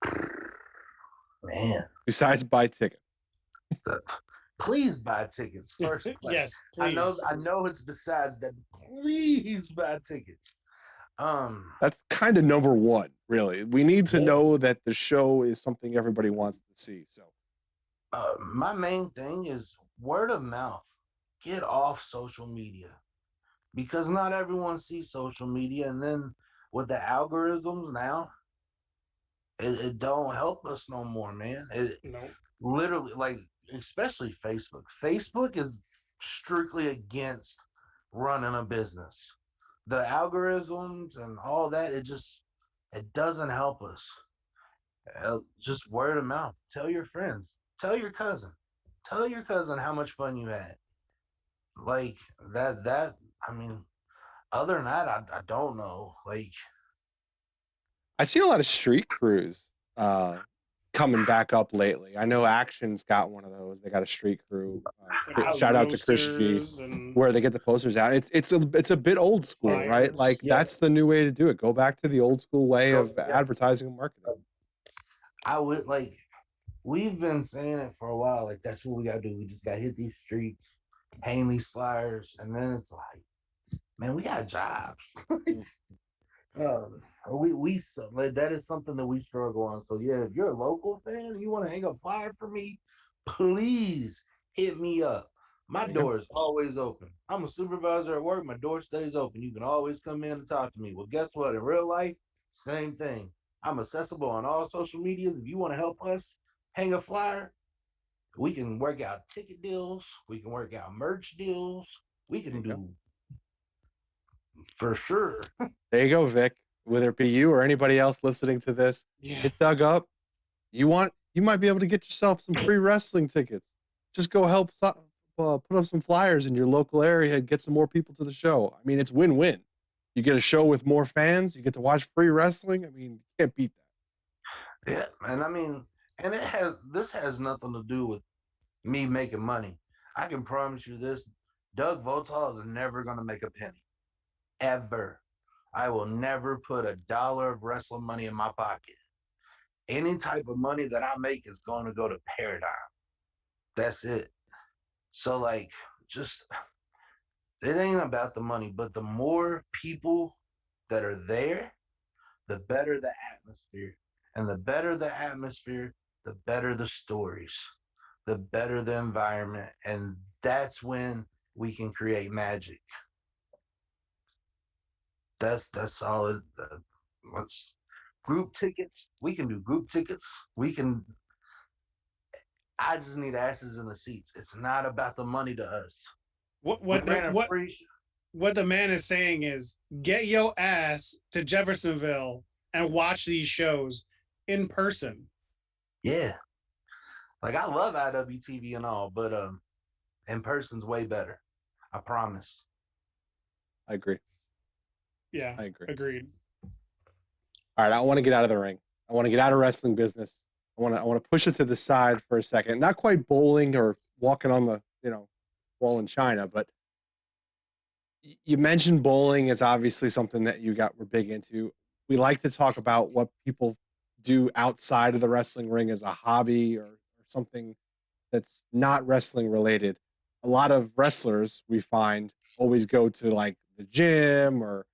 of? Man, besides buy tickets. Please buy tickets first. Yes, please. I know it's besides that. Please buy tickets. That's kind of number one, really. We need to know that the show is something everybody wants to see. So, my main thing is word of mouth. Get off social media, because not everyone sees social media, and then with the algorithms now, it don't help us no more, man. It No. literally, like, especially Facebook. Facebook is strictly against running a business. The algorithms and all that, it doesn't help us. Just word of mouth. Tell your friends. Tell your cousin. Tell your cousin how much fun you had. Like that. I mean, other than that, I don't know. Like, I've seen a lot of street crews coming back up lately. I know Action's got one of those. They got a street crew. Putting up Shout out to Chris G, posters and where they get the posters out. It's a bit old school, right? flyers. Like that's yes, the new way to do it. Go back to the old school way go, of yeah. advertising and marketing. I would like. We've been saying it for a while. Like, that's what we gotta do. We just gotta hit these streets, hang these flyers, and then it's like, man, we got jobs. Like, that is something that we struggle on. So yeah, if you're a local fan and you want to hang a flyer for me, please hit me up. My There you go. door is always open. I'm a supervisor at work. My door stays open. You can always come in and talk to me. Well, guess what? In real life, same thing. I'm accessible on all social medias. If you want to help us hang a flyer, we can work out ticket deals. We can work out merch deals. We can do for sure. There you go, Vic. Whether it be you or anybody else listening to this, Yeah. hit Doug up. You might be able to get yourself some free wrestling tickets. Just go help put up some flyers in your local area and get some more people to the show. I mean, it's win-win. You get a show with more fans. You get to watch free wrestling. I mean, you can't beat that. Yeah, and I mean, and this has nothing to do with me making money. I can promise you this: Doug Votal is never gonna make a penny, ever. I will never put $1 of wrestling money in my pocket. Any type of money that I make is going to go to Paradigm. That's it. So, like, just it ain't about the money, but the more people that are there, the better the atmosphere. And the better the atmosphere, the better the stories, the better the environment. And that's when we can create magic. That's all it. Let's group tickets. We can do group tickets. We can. I just need asses in the seats. It's not about the money to us. What We what the ran a what free. what the man is saying is get your ass to Jeffersonville and watch these shows in person. Yeah, like, I love iwtv and all, but in person's way better. I promise. I agree. Yeah, I agree. agreed. All right, I want to get out of the ring. I want to get out of wrestling business. I want to push it to the side for a second. Not quite bowling or walking on the wall in China, but you mentioned bowling is obviously something that we're big into. We like to talk about what people do outside of the wrestling ring as a hobby or something that's not wrestling related. A lot of wrestlers we find always go to like the gym or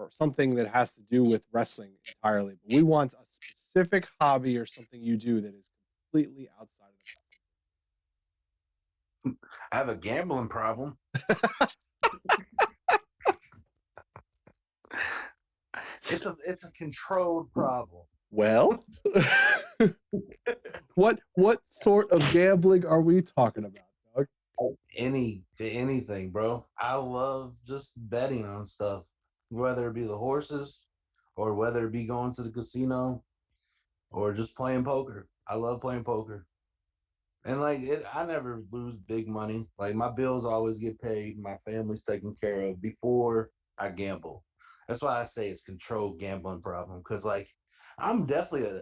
something that has to do with wrestling entirely. But we want a specific hobby or something you do that is completely outside of I have a gambling problem. It's a controlled problem. well, what sort of gambling are we talking about, Doug? Anything, bro. I love just betting on stuff, whether it be the horses or whether it be going to the casino or just playing poker. I love playing poker. And like I never lose big money. Like, my bills always get paid, my family's taken care of before I gamble. That's why I say it's controlled gambling problem. Cause like, I'm definitely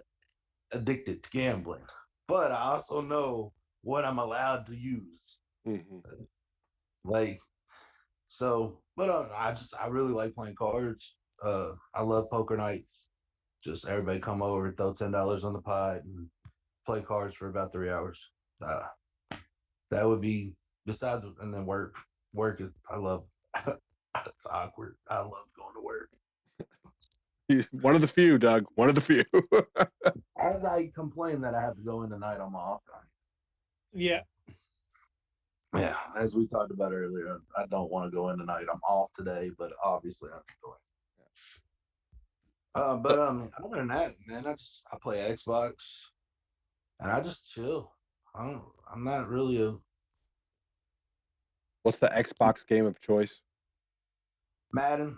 addicted to gambling, but I also know what I'm allowed to use. Mm-hmm. Like, so, but I really like playing cards. I love poker nights. Just everybody come over, throw $10 on the pot, and play cards for about 3 hours. Uh, that would be besides, and then work. Work is I love. It's awkward. I love going to work. One of the few, Doug. One of the few. As I complain that I have to go in tonight on my off night. Yeah. Yeah, as we talked about earlier, I don't want to go in tonight. I'm off today, but obviously I have to go in. But other than that, man, I play Xbox and I just chill. I'm not really a What's the Xbox game of choice? Madden.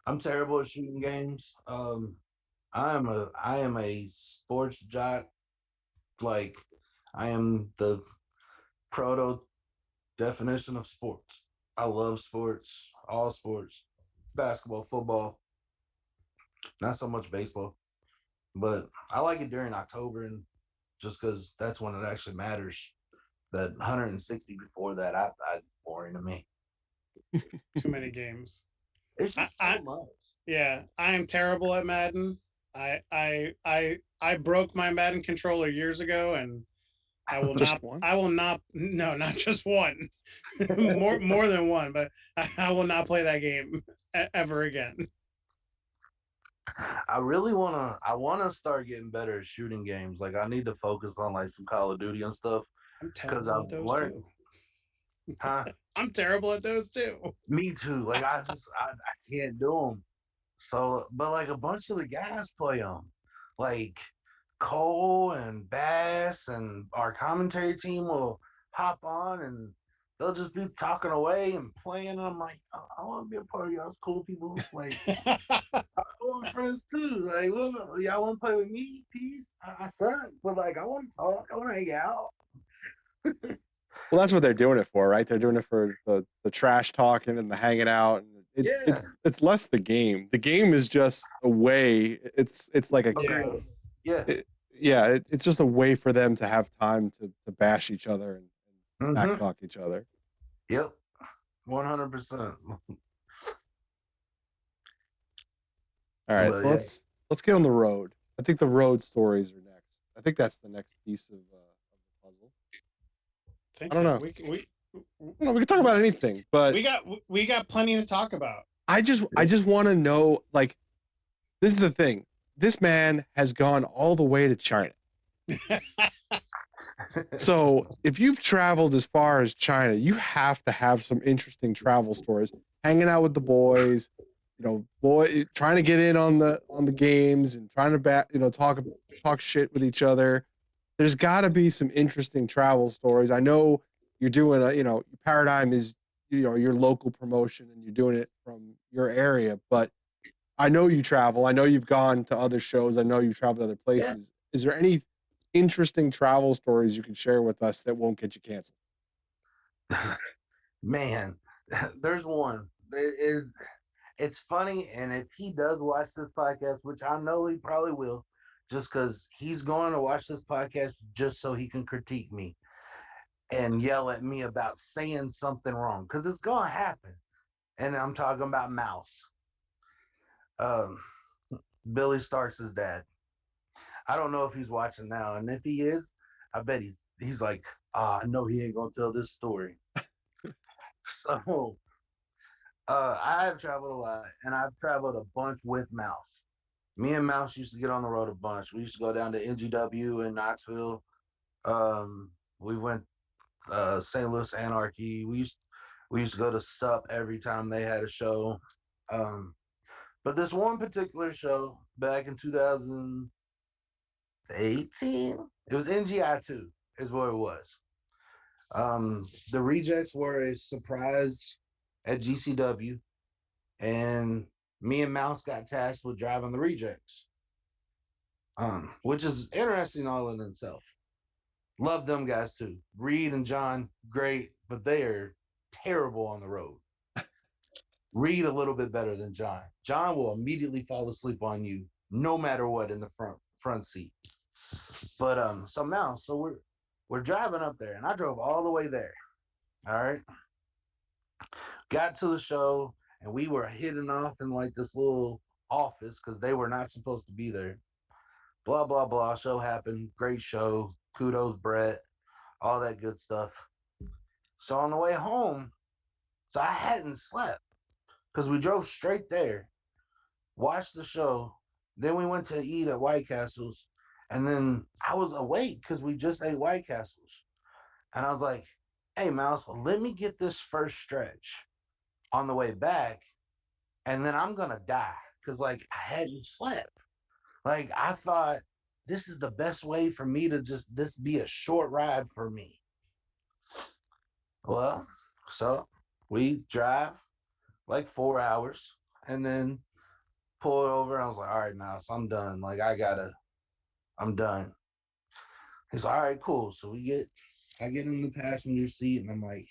I'm terrible at shooting games. I am a sports jock. Like I am the proto definition of sports. I love sports, all sports, basketball, football, not so much baseball, but I like it during October and just because that's when it actually matters. That 160 before that, I boring to me. Too many games. It's I, just I so much. yeah, I am terrible at Madden. I broke my Madden controller years ago, and Just one? I will not. No, not just one. More than one. But I will not play that game ever again. I wanna start getting better at shooting games. Like I need to focus on like some Call of Duty and stuff I'm because terrible I've at those learned, too. huh? I'm terrible at those too. Me too. Like I can't do them. So, but like a bunch of the guys play them, like Cole and Bass and our commentary team will hop on and they'll just be talking away and playing. And I'm like, I want to be a part of y'all's cool people. Like, I want friends too. Like, well, y'all want to play with me? Peace. I suck, but like, I want to talk. I want to hang out. Well, that's what they're doing it for, right? They're doing it for the trash talking and the hanging out. And Yeah. it's less the game. The game is just a way. It's like a Yeah. Agreed. Yeah. yeah. It's just a way for them to have time to bash each other and smack Mm-hmm. talk each other. Yep. 100%. All right, But so yeah. let's get on the road. I think the road stories are next. I think that's the next piece of the puzzle. think I don't so. know. We can talk about anything, but We got plenty to talk about. I just want to know, like, this is the thing. This man has gone all the way to China. So if you've traveled as far as China, you have to have some interesting travel stories. Hanging out with the boys, trying to get in on the games and trying to talk shit with each other. There's got to be some interesting travel stories. I know you're doing your Paradigm is your local promotion and you're doing it from your area, but I know you travel. I know you've gone to other shows. I know you've traveled to other Yeah. places. Is there any interesting travel stories you can share with us that won't get you canceled? Man, there's one. It's funny, and if he does watch this podcast, which I know he probably will, just because he's going to watch this podcast just so he can critique me and yell at me about saying something wrong, because it's going to happen. And I'm talking about Mouse, um, Billy Starks' dad. I don't know if he's watching now, and if he is, I bet he's like, I know he ain't gonna tell this story. So I have traveled a lot, and I've traveled a bunch with Mouse. Me and Mouse used to get on the road a bunch. We used to go down to NGW in Knoxville. We went St. Louis Anarchy. We used to go to Sup every time they had a show. Um, but this one particular show back in 2018, it was NGI2 is what it was. The Rejects were a surprise at GCW, and me and Mouse got tasked with driving the Rejects, which is interesting all in itself. Love them guys too. Reed and John, great, but they are terrible on the road. Reed a little bit better than John. John will immediately fall asleep on you, no matter what, in the front seat. But so now, we're driving up there, and I drove all the way there. All right, got to the show, and we were hidden off in like this little office because they were not supposed to be there. Blah blah blah. Show happened. Great show. Kudos, Brett. All that good stuff. So on the way home, so I hadn't slept because we drove straight there, watched the show, then we went to eat at White Castle's, and then I was awake because we just ate White Castle's, and I was like, "Hey, Mouse, let me get this first stretch on the way back, and then I'm gonna die because like I hadn't slept. Like I thought this is the best way for me to just this be a short ride for me. Well, so we drive like 4 hours and then pull it over. I was like, all right, Mouse, I'm done. Like I'm done. He's like, all right, cool. So I get in the passenger seat and I'm like,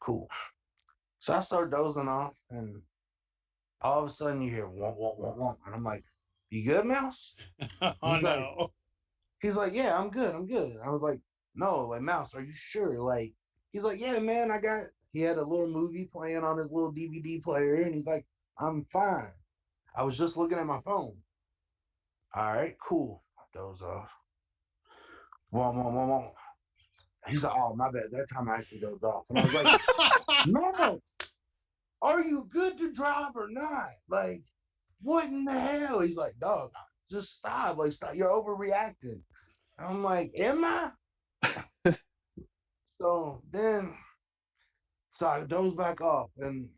cool. So I start dozing off and all of a sudden you hear womp, womp, womp, womp. And I'm like, you good, Mouse? Oh no. He's like, yeah, I'm good. I'm good. I was like, no, like, Mouse, are you sure? Like, he's like, yeah, man, he had a little movie playing on his little DVD player. And he's like, I'm fine. I was just looking at my phone. All right, cool. I doze off. Womp, womp, womp, womp. He's like, oh, my bad. That time I actually dozed off. And I was like, Mouse, are you good to drive or not? Like, what in the hell? He's like, dog, just stop. Like, stop. You're overreacting. I'm like, am I? So I doze back off, and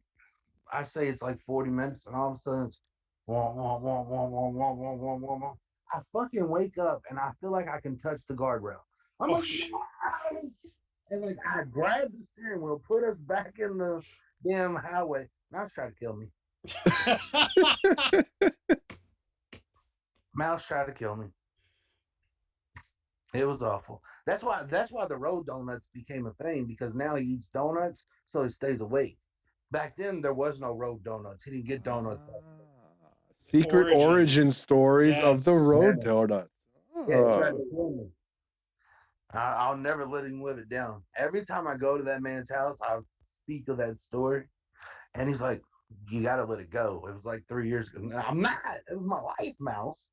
I say it's like 40 minutes, and all of a sudden it's wah, wah, wah, wah, wah, wah, wah, wah, wah, wah. I fucking wake up, and I feel like I can touch the guardrail. I'm Oh, like, yes! And like I grab the steering wheel, put us back in the damn highway. Mouse tried to kill me. Mouse tried to kill me. It was awful. That's why the road donuts became a thing, because now he eats donuts so he stays awake. Back then there was no road donuts. He didn't get donuts. Secret origin Origins. stories of the Yes. road Yeah. donuts. Yeah, he tried Oh. to kill me. I'll never let him live it down. Every time I go to that man's house, I speak of that story, and he's like, "You got to let it go." It was like 3 years ago. I'm not. It was my life, Mouse.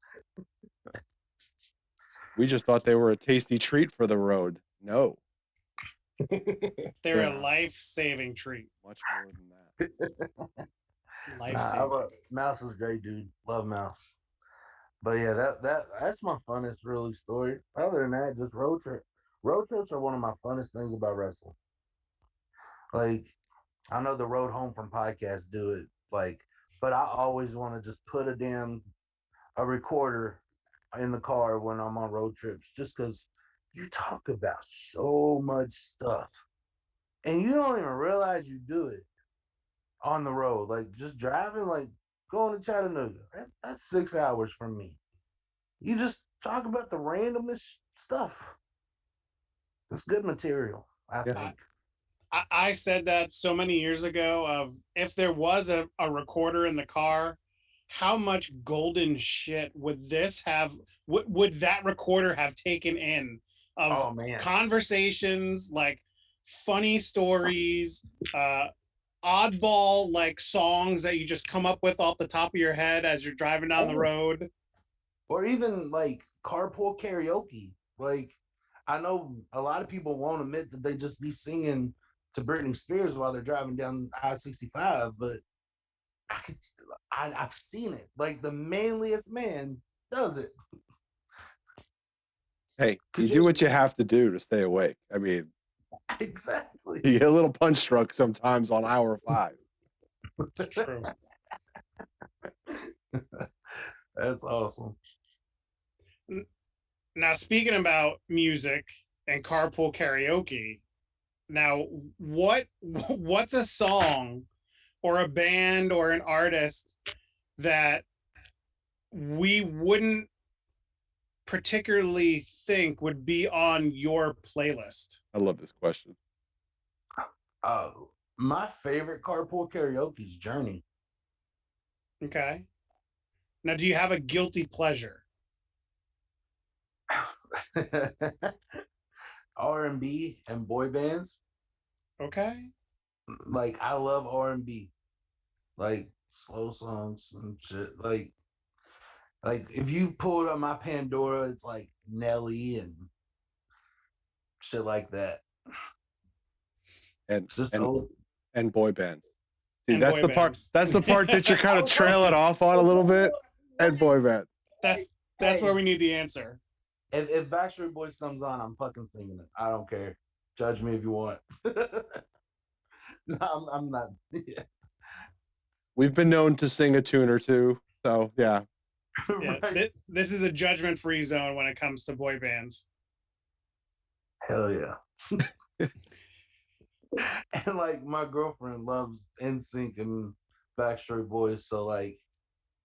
We just thought they were a tasty treat for the road. No, They're a Yeah. life-saving treat. much more than that. Life-saving. Mouse is great, dude. Love Mouse. But yeah, that's my funnest really story. Other than that, just road trip. Road trips are one of my funnest things about wrestling. Like, I know the road home from podcasts do it, like, but I always want to just put a recorder in the car when I'm on road trips, just because you talk about so much stuff and you don't even realize you do it on the road. Like just driving, like going to Chattanooga, that's 6 hours from me. You just talk about the randomest stuff. It's good material, I Yeah. think. I said that so many years ago of if there was a recorder in the car, how much golden shit would this have would that recorder have taken in of Oh man. conversations, like funny stories, oddball like songs that you just come up with off the top of your head as you're driving down the road. Or even like carpool karaoke. Like I know a lot of people won't admit that they just be singing to Britney Spears while they're driving down I-65, but I've seen it. Like the manliest man does it. Hey, you do what you have to do to stay awake. I mean, Exactly. you get a little punch drunk sometimes on hour 5. It's true. That's awesome. Now, speaking about music and carpool karaoke, now what's a song or a band or an artist that we wouldn't particularly think would be on your playlist? I love this question. My favorite carpool karaoke is Journey. Okay. Now, do you have a guilty pleasure? R&B and boy bands. Okay. Like I love R&B, like slow songs and shit. Like if you pulled up my Pandora, it's like Nelly and shit like that. And Just and boy bands. See, And that's boy the part. bands. That's the part that you're kind of trailing off on a little bit. And boy bands. That's where we need the answer. If Backstreet Boys comes on, I'm fucking singing it. I don't care. Judge me if you want. No, I'm not. Yeah. We've been known to sing a tune or two. So yeah. Yeah, Right. this is a judgment-free zone when it comes to boy bands. Hell yeah. And like my girlfriend loves NSYNC and Backstreet Boys, so like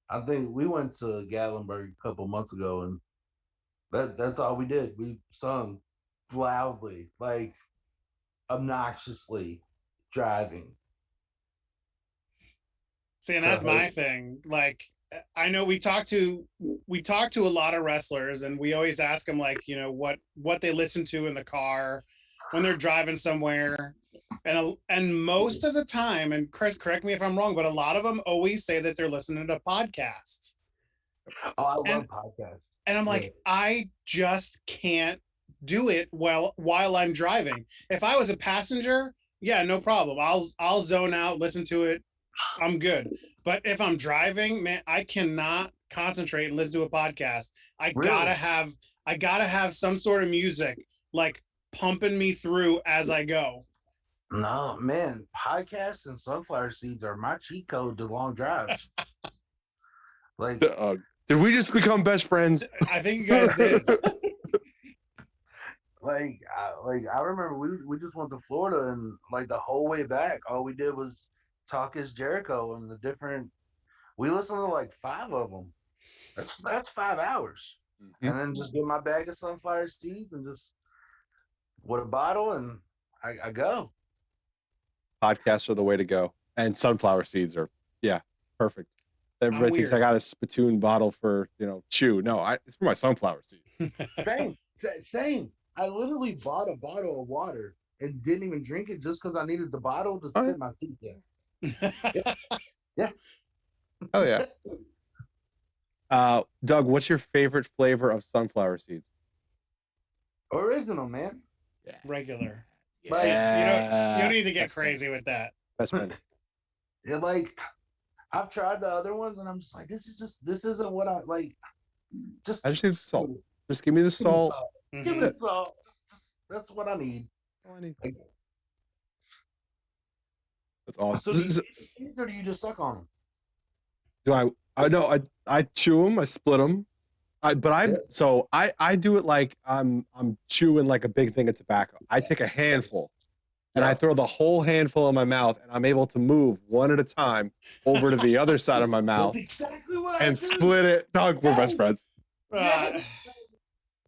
I think we went to Gatlinburg a couple months ago, and that's all we did. We sung loudly, like obnoxiously, driving. See, and that's So my thing. Like, I know we talk to a lot of wrestlers, and we always ask them, like, what they listen to in the car when they're driving somewhere, and most of the time, and Chris, correct me if I'm wrong, but a lot of them always say that they're listening to podcasts, oh, I and love podcasts. and I'm Yeah. like, I just can't do it while I'm driving. If I was a passenger, yeah, no problem. I'll zone out, listen to it, I'm good. But if I'm driving, man, I cannot concentrate and listen to a podcast. I Really? gotta have I gotta have some sort of music like pumping me through as I go. No, man, podcasts and sunflower seeds are my cheat code to long drives. Like, Did we just become best friends? I think you guys did. I remember we just went to Florida, and like the whole way back, all we did was talk is Jericho and the different. We listened to like 5 of them. That's 5 hours, Mhm. and then just get my bag of sunflower seeds and just with a bottle, and I go. Podcasts are the way to go, and sunflower seeds are perfect. I'm Everybody thinks I weird. got a spittoon bottle for chew. No, it's for my sunflower seeds. Same, same. I literally bought a bottle of water and didn't even drink it just because I needed the bottle to Oh, yeah. spit my seeds in. Yeah. Oh yeah. Doug, what's your favorite flavor of sunflower seeds? Original, man. Yeah. Regular. Like, You don't need to get Best friend. crazy with that. Best friend. yeah, like I've tried the other ones, and I'm just like, this isn't what I like. Just, I just need just give salt. me Just give me the just give me salt. salt. Give me Mhm. the That's it. salt. That's what I need. All I need. Like, That's awesome. so do you eat the seeds or do you just suck on them? Do I know I chew them. I split them. Yeah. I do it like I'm chewing like a big thing of tobacco. I take a handful and I Yep. throw the whole handful in my mouth, and I'm able to move one at a time over to the other side of my That's mouth exactly what I and do. split it. Doug, we're best Yes. friends. Uh, Yes.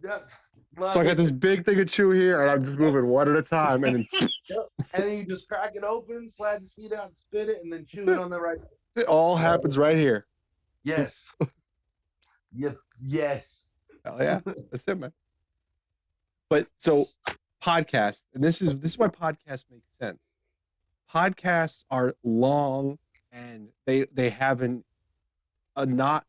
Yes. So I Love got it. this big thing of chew here, and I'm just Yep. moving one at a time, and then Yep. And then you just crack it open, slide the seed out, spit it, and then chew that's it on the right. it. It all happens right here. Yes. Yes. Yes. Hell yeah, that's it, man. But so podcasts, and this is why podcasts make sense. Podcasts are long, and they have a not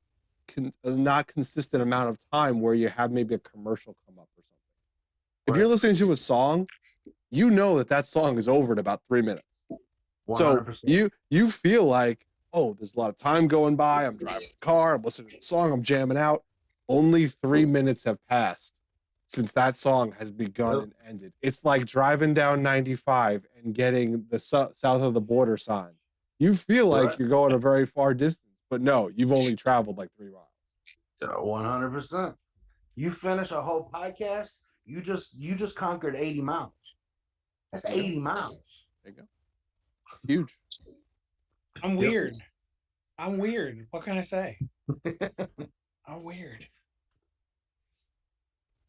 consistent amount of time where you have maybe a commercial come up or something. If you're Right. listening to a song, you know that song is over in about 3 minutes. So 100%. you feel like, oh, there's a lot of time going by. I'm driving the car. I'm listening to the song. I'm jamming out. Only 3 minutes have passed since that song has begun Yep. and ended. It's like driving down 95 and getting the south of the border signs. You feel like Right. you're going a very far distance, but no, you've only traveled like 3 miles. 100%. You finish a whole podcast, you just conquered 80 miles. That's There you go. 80 miles. There you go. Huge. I'm Yep. weird. I'm weird. What can I say? I'm weird.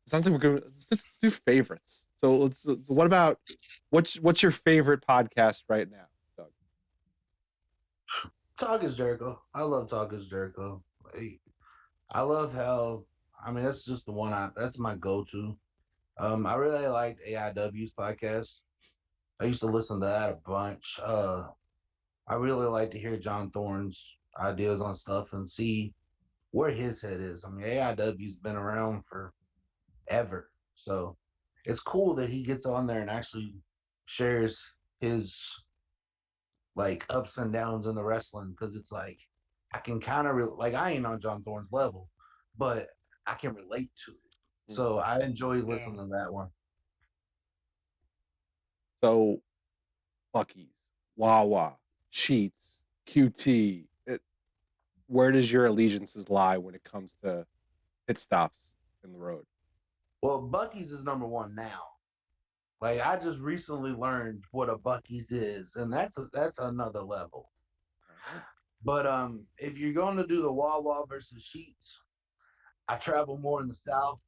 Sounds like we're going. Let's do favorites. So what about what's your favorite podcast right now, Doug? Talk is Jericho. I love Talk is Jericho. Like, I love how, I mean, that's just the one that's my go-to. I really liked AIW's podcast. I used to listen to that a bunch. I really like to hear John Thorne's ideas on stuff and see where his head is. I mean, AIW's been around forever. So it's cool that he gets on there and actually shares his like ups and downs in the wrestling, because it's like I can kind of like I ain't on John Thorne's level, but I can relate to it. So I enjoy listening to that one. So Bucky's, Wawa, Sheets, QT. where does your allegiances lie when it comes to pit stops in the road? Well, Bucky's is number one now. Like I just recently learned what a Bucky's is, and that's another level. But if you're going to do the Wawa versus Sheets, I travel more in the South,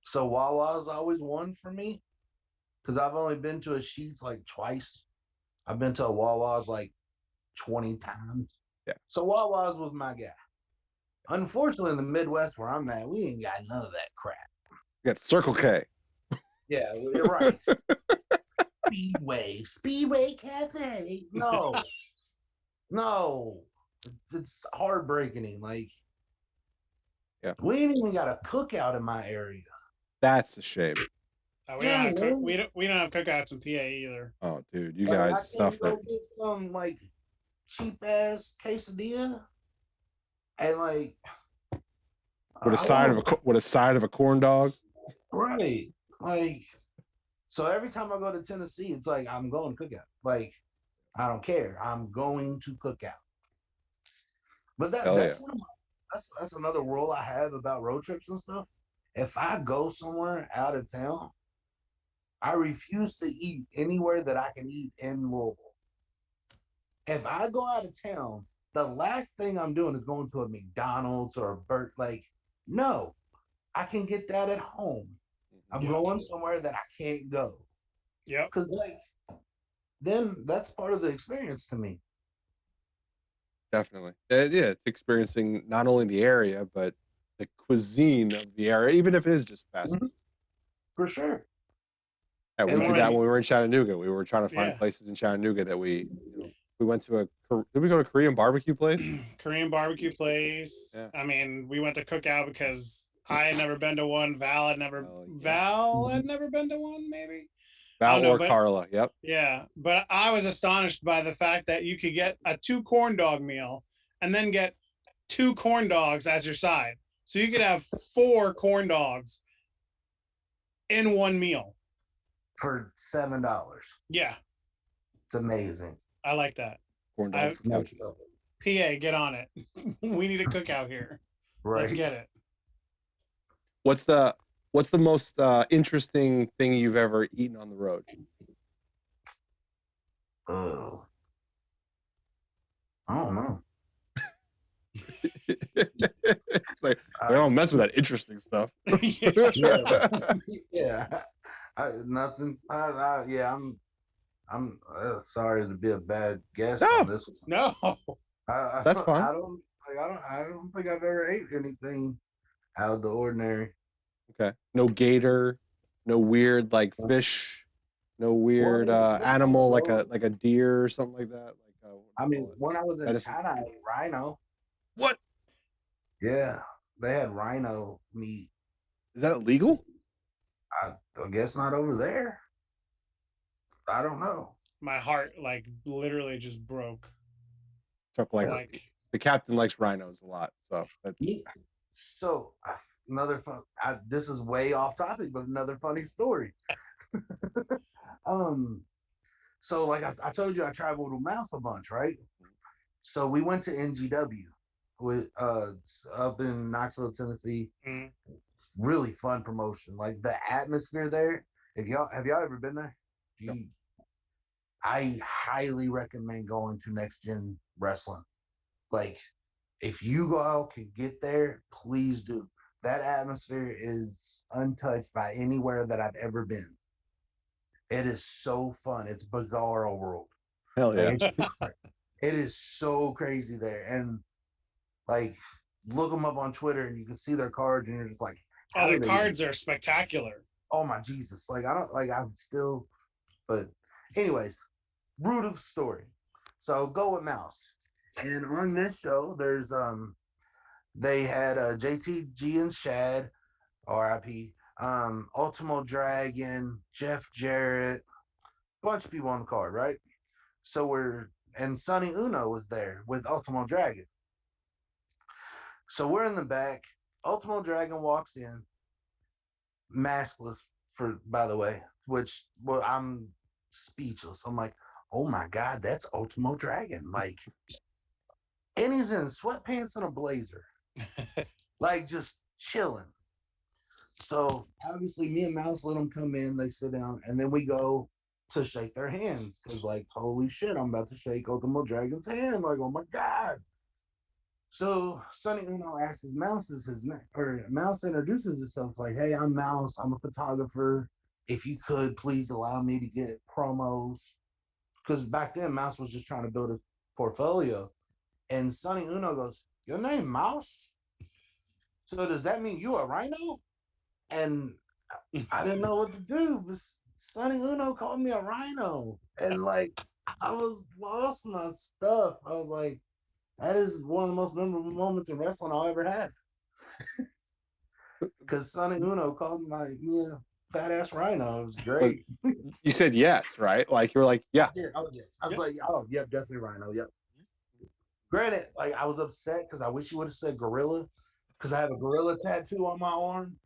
so Wawa's always won for me because I've only been to a Sheets like twice. I've been to a Wawa's like 20 times. Yeah. So Wawa's was my guy. Unfortunately, in the Midwest where I'm at, we ain't got none of that crap. You got Circle K. Yeah, you're right. Speedway Cafe. No, no, it's heartbreaking. Like, Yeah. we ain't even got a cookout in my area. That's a shame. We don't have cookouts in PA either. Oh, dude, you Like, guys I can't suffer. go get some like cheap ass quesadilla, and like With a side of a corn dog. right, like. So every time I go to Tennessee, it's like I'm going to cookout. Like I don't care. I'm going to cookout. But that's one of that's another rule I have about road trips and stuff. If I go somewhere out of town, I refuse to eat anywhere that I can eat in Louisville. If I go out of town, the last thing I'm doing is going to a McDonald's or a Burt. Like, no, I can get that at home. I'm going somewhere that I can't go. Yep. Because like, then that's part of the experience to me. Definitely. Yeah, it's experiencing not only the area, but the cuisine of the area, even if it is just fast food. For sure. Yeah, we And did like- that when we were in Chattanooga. We were trying to find places in Chattanooga that we went to did we go to a Korean barbecue place? Korean barbecue place. Yeah. I mean, we went to cookout because I had never been to one. Val had never been to one, maybe. Val or Carla, yep. Yeah, but I was astonished by the fact that you could get a 2 corn dog meal and then get 2 corn dogs as your side. So you could have 4 corn dogs in one meal. For $7. Yeah. It's amazing. I like that. Corn dogs. PA, get on it. We need a cookout here. Right. Let's get it. What's the most interesting thing you've ever eaten on the road? Oh, I don't know. Like, I don't mess with that interesting stuff. Yeah. Nothing. I'm sorry to be a bad guest on this one. No. That's fine. I don't think I've ever ate anything out of the ordinary. Okay. No gator, no weird like fish, no weird animal like a deer or something like that. Like when I was in China, I ate rhino. What? Yeah, they had rhino meat. Is that illegal? I guess not over there. I don't know. My heart like literally just broke. Like the captain likes rhinos a lot, so So another fun. This is way off topic, but another funny story. So like I told you, I traveled with Mouth a bunch, right? So we went to NGW with up in Knoxville, Tennessee. Mm. Really fun promotion. Like the atmosphere there. Have y'all ever been there? No. I highly recommend going to Next Gen Wrestling. Like, if you all can get there, please do. That atmosphere is untouched by anywhere that I've ever been. It is so fun. It's bizarro world. Hell yeah. It is so crazy there. And like, look them up on Twitter and you can see their cards and you're just like, oh, their cards are spectacular. Oh my Jesus. Like but anyways, root of the story. So go with Mouse. And on this show, there's they had JTG and Shad, RIP, Ultimo Dragon, Jeff Jarrett, bunch of people on the card, right? So and Sonny Uno was there with Ultimo Dragon. So we're in the back. Ultimo Dragon walks in, maskless by the way, I'm speechless. I'm like, oh my God, that's Ultimo Dragon. Like, and he's in sweatpants and a blazer, like just chilling. So obviously, me and Mouse let them come in. They sit down, and then we go to shake their hands because, like, holy shit, I'm about to shake Ultimo Dragon's hand. Like, oh my god. So Sonny Uno asks his Mouse is his name, or Mouse introduces himself like, "Hey, I'm Mouse. I'm a photographer. If you could please allow me to get promos," because back then Mouse was just trying to build a portfolio. And Sonny Uno goes, "Your name Mouse? So does that mean you a Rhino?" And I didn't know what to do, but Sonny Uno called me a Rhino, and like I was lost my stuff. I was like, that is one of the most memorable moments in wrestling I'll ever have. Because Sonny Uno called me a fat ass Rhino. It was great. You said yes, right? Like you were like, yeah. Yeah, oh yes. I was like, oh yeah, definitely Rhino. Yep. Granted, like I was upset because I wish you would have said gorilla, because I have a gorilla tattoo on my arm.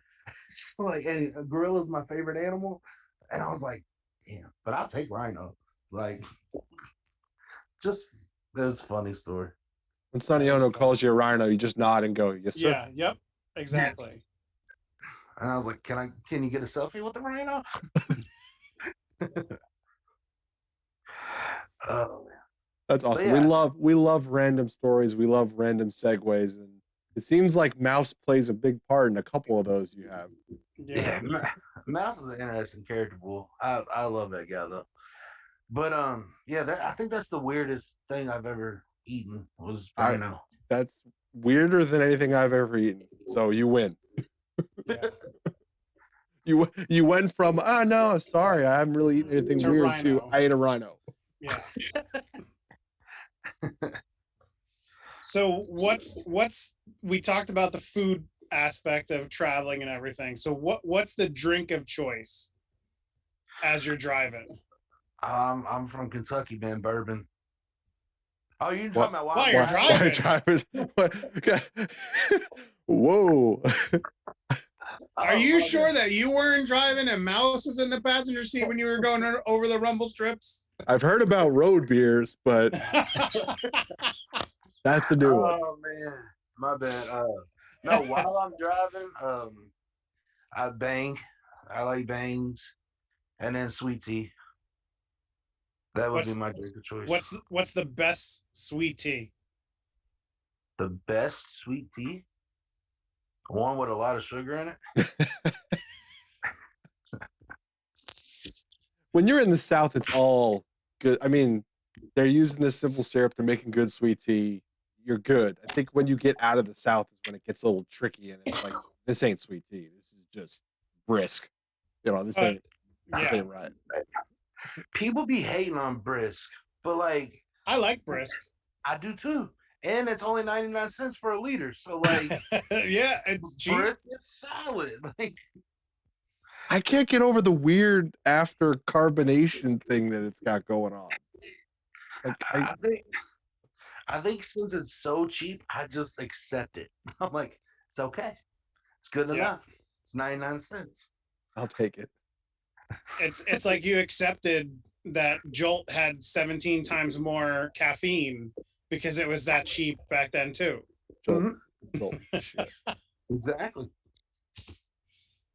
So like, hey, a gorilla is my favorite animal, and I was like, damn, but I'll take Rhino. Like, just there's a funny story. When Sonny That is Ono funny. calls you a Rhino, you just nod and go, yes, sir. Yeah. Yep. Exactly. And I was like, can you get a selfie with the Rhino? Oh man. That's awesome. yeah. We love random stories. We love random segues, and it seems like Mouse plays a big part in a couple of those you have. Yeah. Mouse is an interesting character, Bull. I love that guy though. But yeah, I think that's the weirdest thing I've ever eaten was Rhino. That's weirder than anything I've ever eaten. So you win. Yeah. You went from no, sorry, I haven't really eaten anything To weird to Rhino. I ate a rhino. Yeah. So what's we talked about the food aspect of traveling and everything. So what's the drink of choice as you're driving? I'm from Kentucky, man. Bourbon. Oh, you're What? talking about While you're Why driving. Whoa. Are Oh, you my sure God. that you weren't driving and Mouse was in the passenger seat when you were going over the rumble strips? I've heard about road beers, but that's a new one. Oh man, my bad. No, while I'm driving, I bang. I like bangs, and then sweet tea. That would be my drink of choice. What's the best sweet tea? The best sweet tea, one with a lot of sugar in it. When you're in the South, it's all good. I mean, they're using this simple syrup. They're making good sweet tea. You're good. I think when you get out of the South is when it gets a little tricky, and it's like, this ain't sweet tea. This is just brisk. This ain't right. People be hating on brisk, but like I like brisk. I do too. And it's only 99 cents for a liter. So like yeah, it's cheap. brisk is solid. Like I can't get over the weird after carbonation thing that it's got going on. Like I think since it's so cheap, I just accept it. I'm like, it's okay. It's good enough. It's 99 cents. I'll take it. It's like you accepted that Jolt had 17 times more caffeine because it was that cheap back then too. Jolt. Shit. Exactly.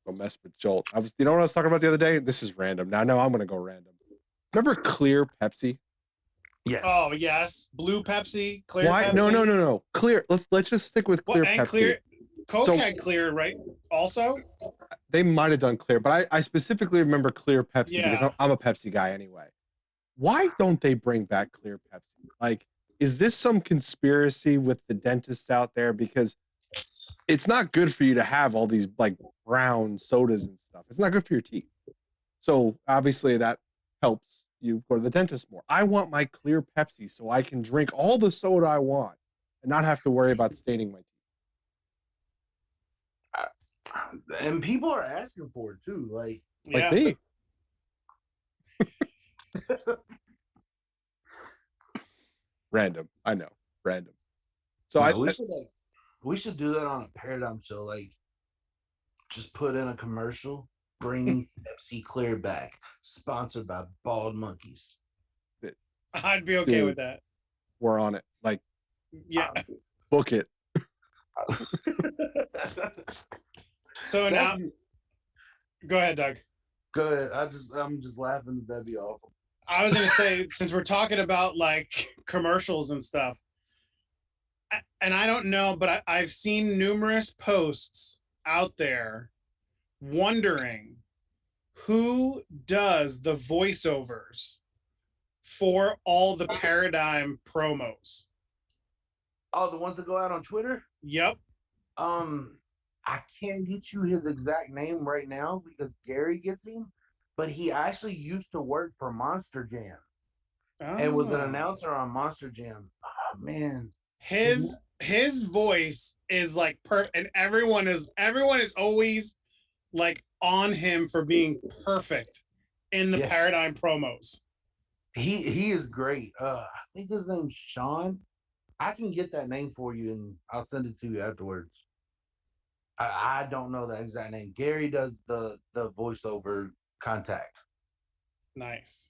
Don't mess with Jolt. You know what I was talking about the other day? This is random. Now I'm gonna go random. Remember Clear Pepsi? Yes. Oh yes, blue Pepsi, clear. Why? Pepsi. No. Clear. Let's just stick with Clear Pepsi. Clear. Coke had Clear, right? Also, they might have done Clear, but I specifically remember Clear Pepsi because I'm a Pepsi guy anyway. Why don't they bring back Clear Pepsi? Like, is this some conspiracy with the dentists out there? Because it's not good for you to have all these like brown sodas and stuff. It's not good for your teeth. So obviously that helps you go to the dentist more. I want my Clear Pepsi so I can drink all the soda I want and not have to worry about staining my teeth. And people are asking for it too. Like me. Random. I know. Random. So we should do that on a Paradigm show. Like, just put in a commercial, bring Pepsi Clear back, sponsored by Bald Monkeys. I'd be okay with that. We're on it. Like, Yeah. Book it. So now, go ahead, Doug. Go ahead. I'm just laughing. That'd be awful. I was gonna say, since we're talking about like commercials and stuff, and I don't know, but I've seen numerous posts out there wondering who does the voiceovers for all the Paradigm promos. Oh, the ones that go out on Twitter? Yep. I can't get you his exact name right now because Gary gets him, but he actually used to work for Monster Jam and was an announcer on Monster Jam. Oh, man. His voice is like and everyone is always like on him for being perfect in the Paradigm promos. He is great. I think his name's Sean. I can get that name for you and I'll send it to you afterwards. I don't know the exact name. Gary does the voiceover contact. Nice.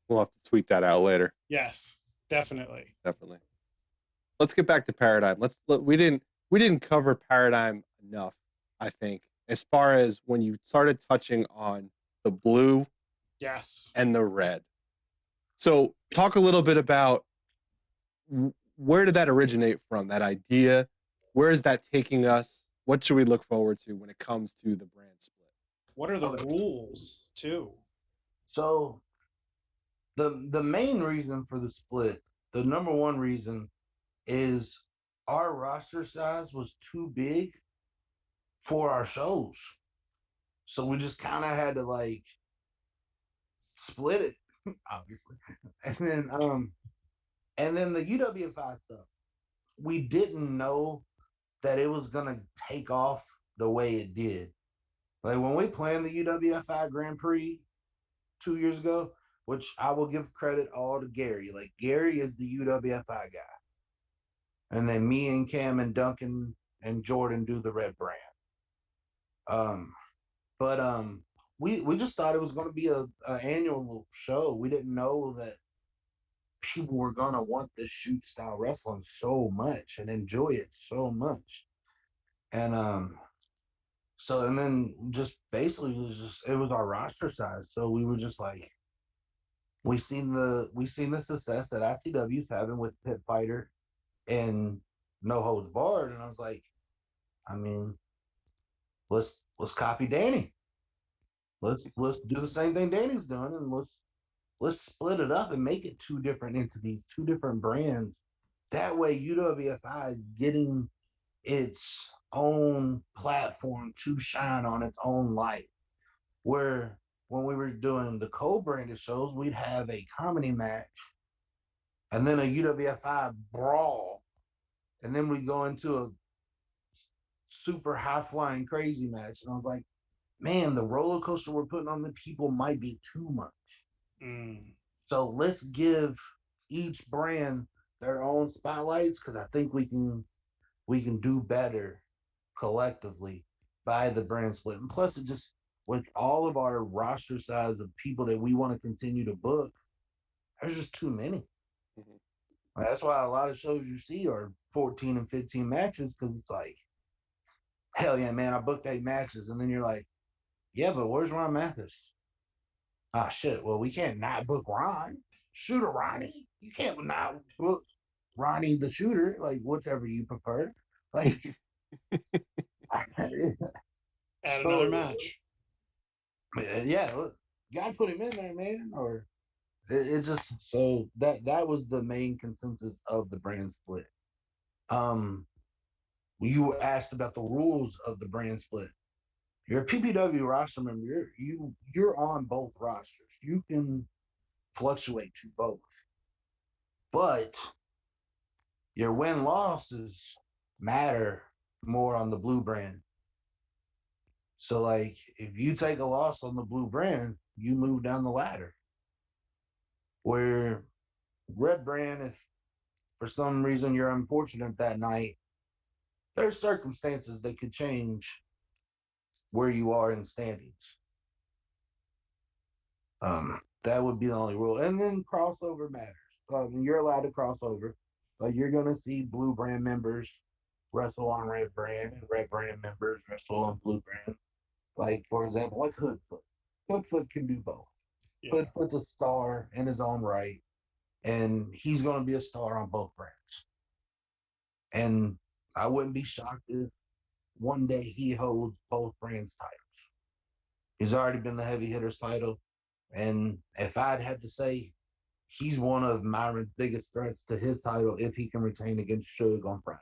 We'll have to tweet that out later. Yes, definitely. Definitely. Let's get back to Paradigm. We didn't cover Paradigm enough, I think, as far as when you started touching on the blue, yes, and the red. So talk a little bit about where did that originate from, that idea? Where is that taking us? What should we look forward to when it comes to the brand split? What are the rules too? So the main reason for the split, the number one reason, is our roster size was too big for our shows. So we just kind of had to like split it, obviously. And then the UWFI stuff, we didn't know that it was gonna take off the way it did. Like when we planned the UWFI Grand Prix 2 years ago, which I will give credit all to Gary. Like Gary is the UWFI guy. And then me and Cam and Duncan and Jordan do the red brand. But we just thought it was going to be a annual show. We didn't know that people were going to want this shoot style wrestling so much and enjoy it so much. And so and then just basically it was our roster size. So we were just like, we seen the success that ICW's having with Pit Fighter and No Holds Barred, and I was like, I mean, let's copy Danny. Let's do the same thing Danny's doing, and let's split it up and make it two different entities, two different brands. That way, UWFI is getting its own platform to shine on its own light. Where when we were doing the co-branded shows, we'd have a comedy match and then a UWFI brawl, and then we go into a super high-flying crazy match. And I was like, man, the roller coaster we're putting on the people might be too much. So let's give each brand their own spotlights, because I think we can do better collectively by the brand split. And plus, it just, with all of our roster size of people that we want to continue to book, there's just too many. Mm-hmm. That's why a lot of shows you see are 14 and 15 matches, because it's like, hell yeah, man, I booked 8 matches. And then you're like, yeah, but where's Ron Mathis? Ah, shit. Well, we can't not book Ron. Shooter Ronnie. You can't not book Ronnie the Shooter, like whichever you prefer. Like, add another match. Yeah, you gotta put him in there, man. Or it's just, so that was the main consensus of the brand split. You asked about the rules of the brand split. You're a PPW roster member. You're on both rosters. You can fluctuate to both, but your win losses matter more on the blue brand. So, like, if you take a loss on the blue brand, you move down the ladder. Where red brand, if for some reason you're unfortunate that night, there's circumstances that could change where you are in standings. That would be the only rule. And then crossover matters. You're allowed to cross over. Like you're gonna see blue brand members wrestle on red brand and red brand members wrestle on blue brand. Like for example, like Hoodfoot. Hoodfoot can do both. Yeah. Hoodfoot's a star in his own right, and he's gonna be a star on both brands. And I wouldn't be shocked if one day he holds both brands titles. He's already been the heavy hitters title. And if I'd had to say, he's one of Myron's biggest threats to his title if he can retain against Suge on Friday.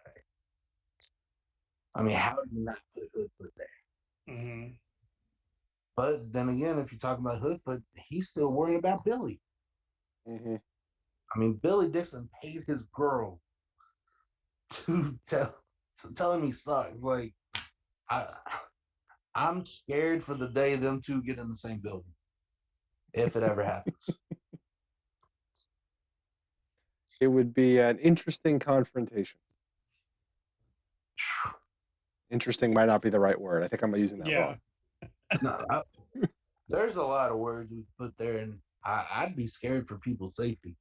I mean, how do you not put Hoodfoot there? Mm-hmm. But then again, if you're talking about Hoodfoot, he's still worried about Billy. Mm-hmm. I mean, Billy Dixon paid his girl to tell him he sucks. Like, I'm scared for the day them two get in the same building, if it ever happens. It would be an interesting confrontation. Interesting might not be the right word. I think I'm using that Yeah. wrong. No, there's a lot of words we put there, and I'd be scared for people's safety.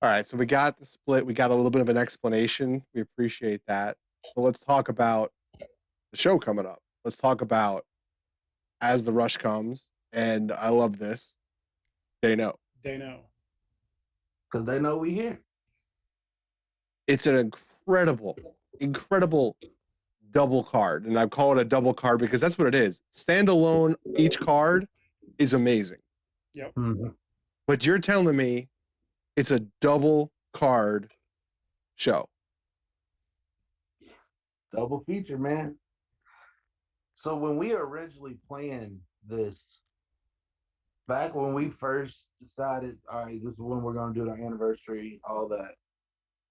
All right, so we got the split. We got a little bit of an explanation. We appreciate that. So let's talk about the show coming up. Let's talk about As the Rush Comes. And I love this. They know. They know. Because they know we here. It's an incredible double card. And I call it a double card because that's what it is. Standalone, each card is amazing. Yep. Mm-hmm. But you're telling me it's a double card show. Double feature, man. So when we originally planned this, back when we first decided, all right, this is when we're going to do our anniversary, all that,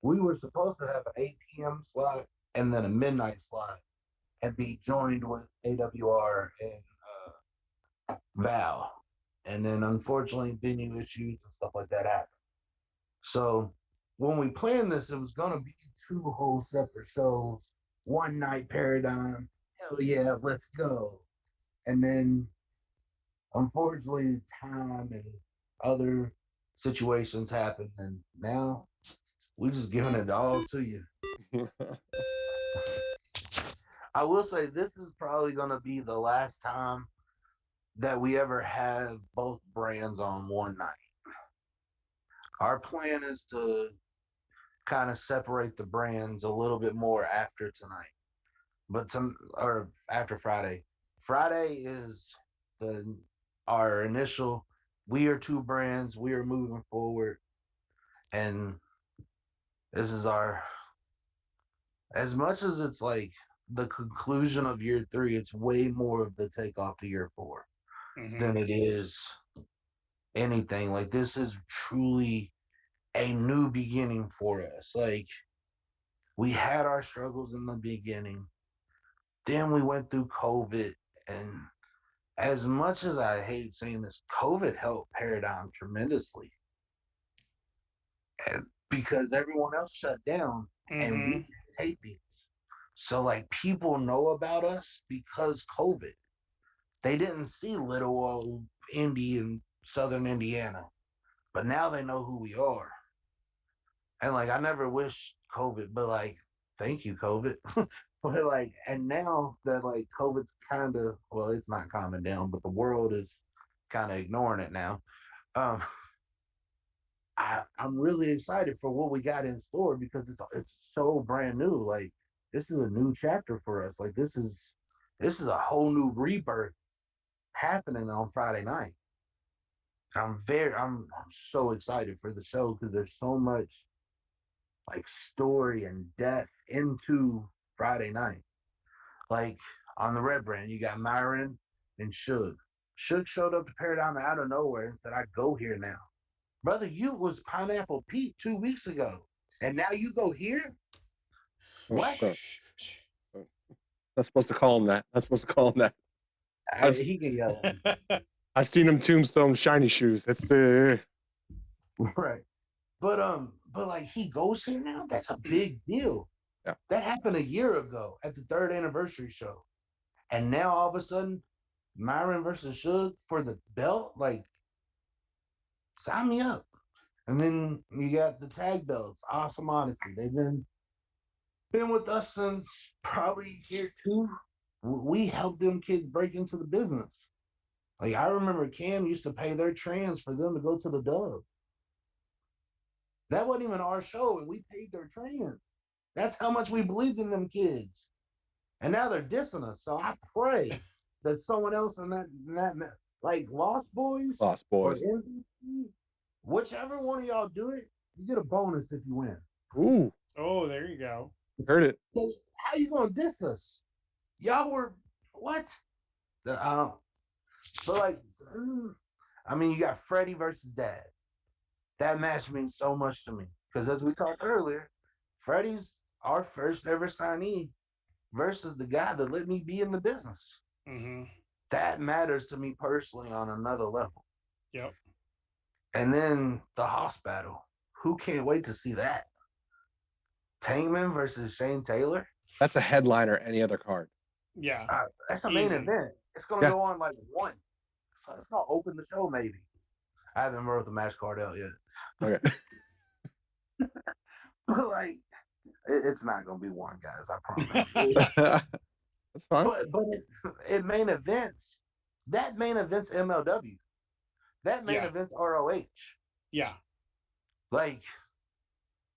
we were supposed to have an 8 p.m. slot and then a midnight slot and be joined with AWR and Val. And then unfortunately, venue issues and stuff like that happened. So when we planned this, it was going to be 2 whole separate shows, one night Paradigm. Hell yeah, let's go. And then unfortunately, time and other situations happened. And now we're just giving it all to you. I will say this is probably going to be the last time that we ever have both brands on one night. Our plan is to kind of separate the brands a little bit more after tonight, or after Friday. Friday is our initial. We are 2 brands. We are moving forward, and this is our. As much as it's like the conclusion of year 3, it's way more of the takeoff to year 4 than it is anything. Like this is truly a new beginning for us. Like we had our struggles in the beginning, then we went through COVID, and as much as I hate saying this, COVID helped Paradigm tremendously, and because everyone else shut down and we did tapings. So like people know about us because COVID. They didn't see little old Indy in Southern Indiana, but now they know who we are. And like I never wish COVID, but like thank you COVID. But like, and now that like COVID's kind of, well, it's not calming down, but the world is kind of ignoring it now. I'm really excited for what we got in store because it's so brand new. Like this is a new chapter for us. Like this is a whole new rebirth happening on Friday night. I'm so excited for the show because there's so much like story and depth into Friday night. Like on the red brand, you got Myron and Suge. Suge showed up to Paradigm out of nowhere and said, I go here now. Brother, you was Pineapple Pete 2 weeks ago. And now you go here? What? Not supposed to call him that. Not supposed to call him that. He can yell at me. I've seen him tombstone shiny shoes. That's right. But like he goes here now. That's a big deal. Yeah. That happened a year ago at the 3rd anniversary show, and now all of a sudden, Myron versus Suge for the belt. Like, sign me up. And then you got the tag belts, Awesome Odyssey. They've been with us since probably year 2. We helped them kids break into the business. Like I remember Cam used to pay their trans for them to go to the dub. That wasn't even our show, and we paid their trans. That's how much we believed in them kids. And now they're dissing us. So I pray that someone else in that like Lost Boys Lost or Boys. MVP, whichever one of y'all do it, you get a bonus if you win. Ooh, Oh, there you go. heard it. So how you gonna diss us? Y'all were what? So like, I mean, you got Freddy versus Dad. That match means so much to me because as we talked earlier, Freddy's our first ever signee versus the guy that let me be in the business. Mm-hmm. That matters to me personally on another level. Yep. And then the Hoss battle. Who can't wait to see that? Tankman versus Shane Taylor. That's a headliner any other card. Yeah. That's a main Easy. event. It's gonna go on like 1. So it's gonna open the show maybe. I haven't wrote the match card out yet. Okay. But like it's not gonna be 1, guys. I promise. That's fine. But it main events. That main event's MLW. That main event's ROH. Yeah. Like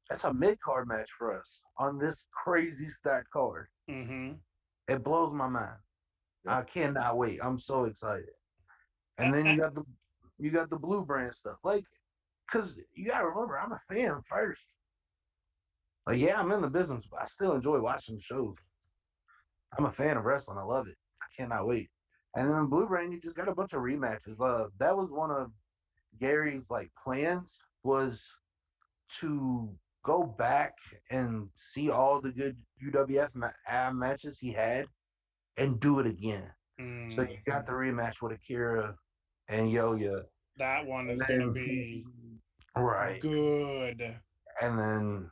that's a mid card match for us on this crazy stacked card. Mm-hmm. It blows my mind. Yeah. I cannot wait. I'm so excited. And then you got the blue brand stuff. Like, cause you gotta remember, I'm a fan first. Like, yeah, I'm in the business, but I still enjoy watching the shows. I'm a fan of wrestling. I love it. I cannot wait. And then blue brand, you just got a bunch of rematches. That was one of Gary's like plans was to go back and see all the good UWF matches he had and do it again. So you got the rematch with Akira and Yo-Yo. That one is going to be right good. And then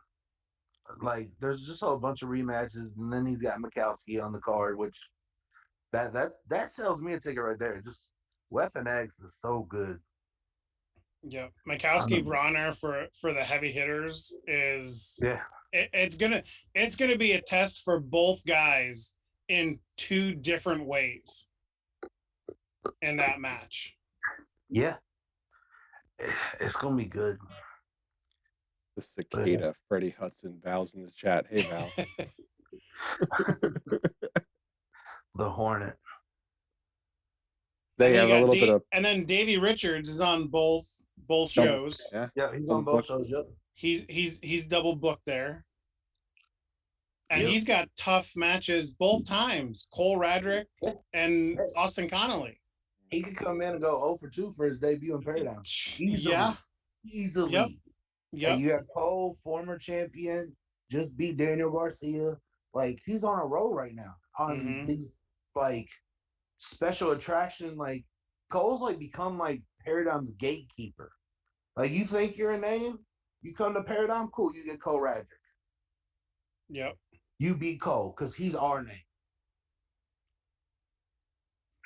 like there's just a bunch of rematches, and then he's got Mikowski on the card, which that sells me a ticket right there. Just Weapon X is so good. Yep. Mikowski Bronner for the heavy hitters is it's gonna be a test for both guys in 2 different ways in that match. Yeah. It's gonna be good. The cicada, Freddy Hudson, Val's in the chat. Hey Val. The Hornet. They have a little bit of and then Davey Richards is on both shows. Yeah, he's on both shows. Yep. He's double booked there. And he's got tough matches both times. Cole Radrick and Austin Connolly. He could come in and go 0 for 2 for his debut in Paradigm. Easily. Yep. And you have Cole, former champion, just beat Daniel Garcia. Like he's on a roll right now on these like special attraction. Like Cole's like become like Paradigm's gatekeeper. Like you think you're a name, you come to Paradigm, cool, you get Cole Radrick. Yep. You beat Cole because he's our name.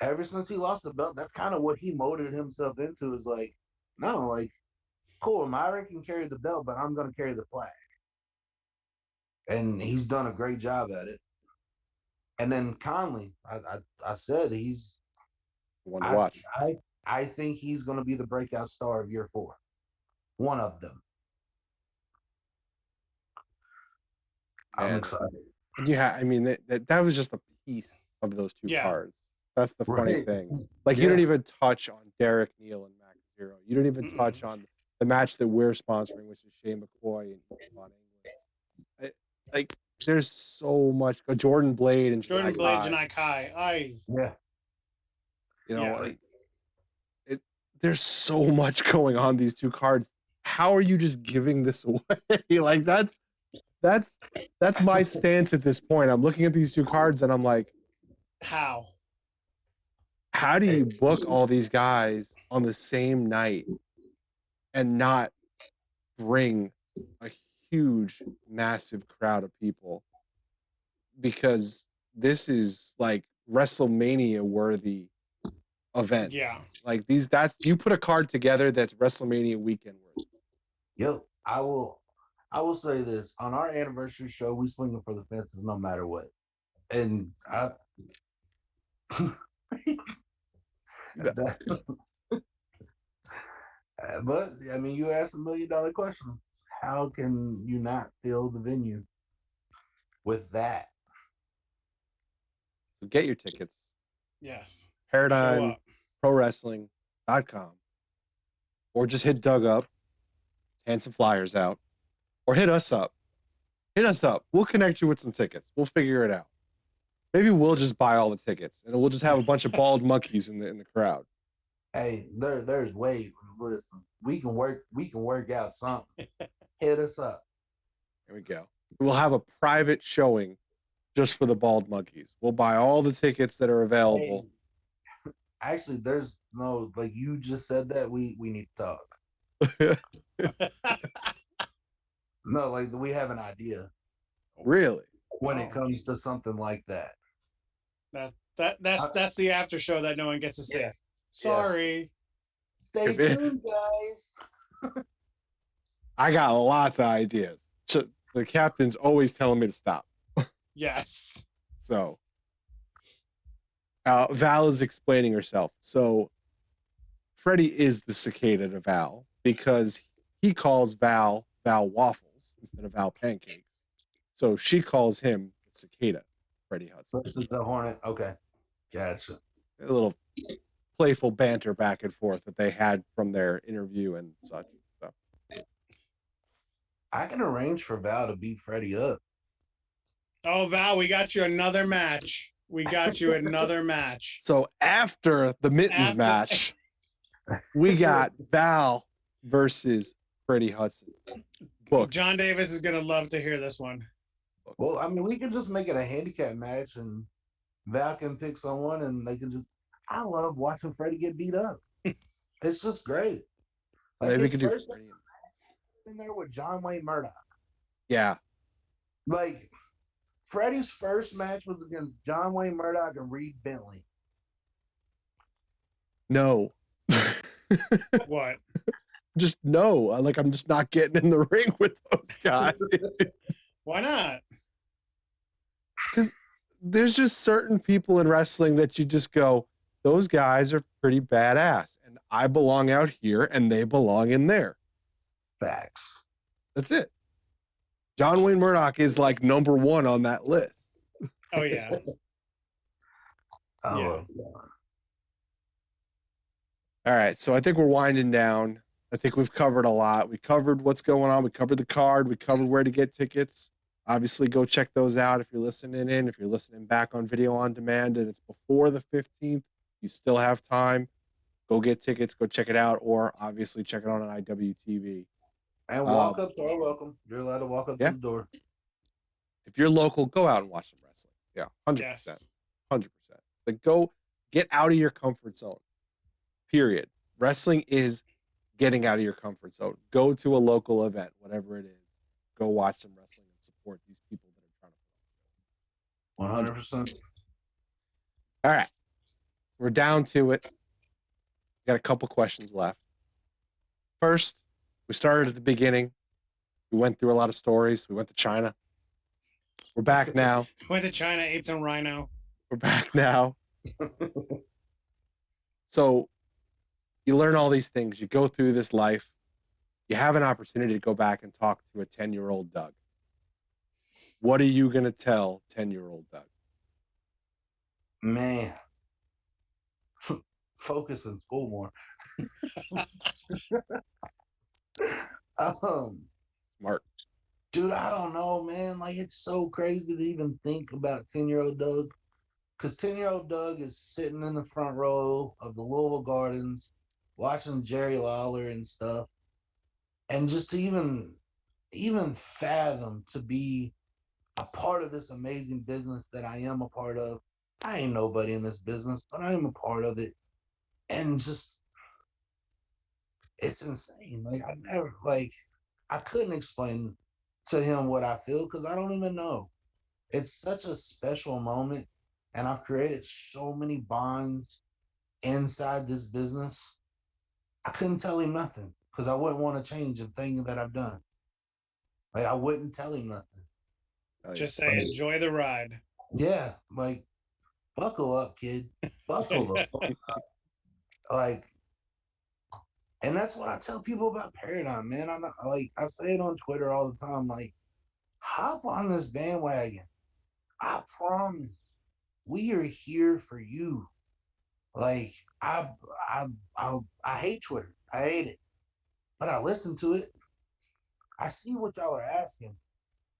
Ever since he lost the belt, that's kind of what he molded himself into. Is like, no, like, cool, Myra can carry the belt, but I'm going to carry the flag. And he's done a great job at it. And then Conley, I said he's one to watch. I think he's going to be the breakout star of year 4. One of them. I'm excited. Yeah, I mean that was just a piece of those 2 cards. That's the funny thing. Like you don't even touch on Derek Neal and Max Zero. You don't even touch on the match that we're sponsoring, which is Shane McCoy and Von England. Like there's so much. Jordan Blade and Janai Kai. You know, like there's so much going on these 2 cards. How are you just giving this away? Like that's my stance at this point. I'm looking at these 2 cards and I'm like, how do you book all these guys on the same night and not bring a huge, massive crowd of people? Because this is like WrestleMania worthy events. Yeah. Like you put a card together that's WrestleMania weekend worthy. Yep, I will say this. On our anniversary show, we swinging for the fences no matter what. And I that, but I mean you asked $1 million question. How can you not fill the venue with that? So get your tickets. Yes. Show Paradigm up. Pro Wrestling.com, or just hit Doug up, hand some flyers out, or hit us up. Hit us up. We'll connect you with some tickets. We'll figure it out. Maybe we'll just buy all the tickets, and we'll just have a bunch of bald monkeys in the crowd. Hey, there's ways. Listen, we can work out something. Hit us up. There we go. We'll have a private showing just for the bald monkeys. We'll buy all the tickets that are available. Hey, actually, there's no, like you just said that we need to talk. No, like we have an idea Really? when it comes to something like that. That's the after show that no one gets to see. Yeah. Sorry. Stay tuned, guys. I got lots of ideas. So the captain's always telling me to stop. Yes. So Val is explaining herself. So Freddy is the cicada to Val because he calls Val waffles instead of Val pancakes. So she calls him the cicada, Freddy Hudson. Versus the Hornet. Okay, gotcha. A little playful banter back and forth that they had from their interview and such. So I can arrange for Val to beat Freddy up. Oh, Val, we got you another match. We got you another match. So after the mittens match, we got Val versus Freddy Hudson. Booked. John Davis is gonna love to hear this one. Well, I mean, we could just make it a handicap match, and Val can pick someone, and they can just. I love watching Freddy get beat up. It's just great. Like Maybe we his could do first Freddy. in there with John Wayne Murdoch. Yeah. Like Freddy's first match was against John Wayne Murdoch and Reed Bentley. No. What? Just no. Like I'm just not getting in the ring with those guys. Why not? Because there's just certain people in wrestling that you just go, those guys are pretty badass, and I belong out here, and they belong in there. Facts. That's it. John Wayne Murdoch is like number one on that list. Oh yeah. Oh, Yeah. All right, so I think we're winding down. I think we've covered a lot. We covered what's going on. We covered the card. We covered where to get tickets. Obviously, go check those out if you're listening in. If you're listening back on video on demand and it's before the 15th, you still have time. Go get tickets. Go check it out, or obviously check it out on IWTV. And walk-ups are welcome. You're allowed to walk up to the door. If you're local, go out and watch some wrestling. Yeah, 100%. Yes. 100%. Like, go get out of your comfort zone. Period. Wrestling is getting out of your comfort zone. Go to a local event, whatever it is. Go watch some wrestling and support these people that are trying to. 100%. All right, we're down to it. Got a couple questions left. First, we started at the beginning. We went through a lot of stories. We went to China. We're back now. Went to China, ate some Rhino. We're back now. So you learn all these things. You go through this life. You have an opportunity to go back and talk to a 10-year-old Doug. What are you going to tell 10-year-old Doug? Man. Focus in school more. Smart. Dude, I don't know, man. Like, it's so crazy to even think about 10-year-old Doug. Because 10-year-old Doug is sitting in the front row of the Louisville Gardens watching Jerry Lawler and stuff. And just to even fathom to be a part of this amazing business that I am a part of. I ain't nobody in this business, but I am a part of it. And just, it's insane. Like, I couldn't explain to him what I feel because I don't even know. It's such a special moment, and I've created so many bonds inside this business. I couldn't tell him nothing. because I wouldn't want to change a thing that I've done. Like, I wouldn't tell him nothing. Oh, yeah. Just say enjoy the ride. Yeah, like, buckle up, kid. Buckle the fuck up. Like, and that's what I tell people about Paradigm, man. I'm not, like, I say it on Twitter all the time. Like, hop on this bandwagon. I promise, we are here for you. Like, I hate Twitter. I hate it, but I listen to it. I see what y'all are asking,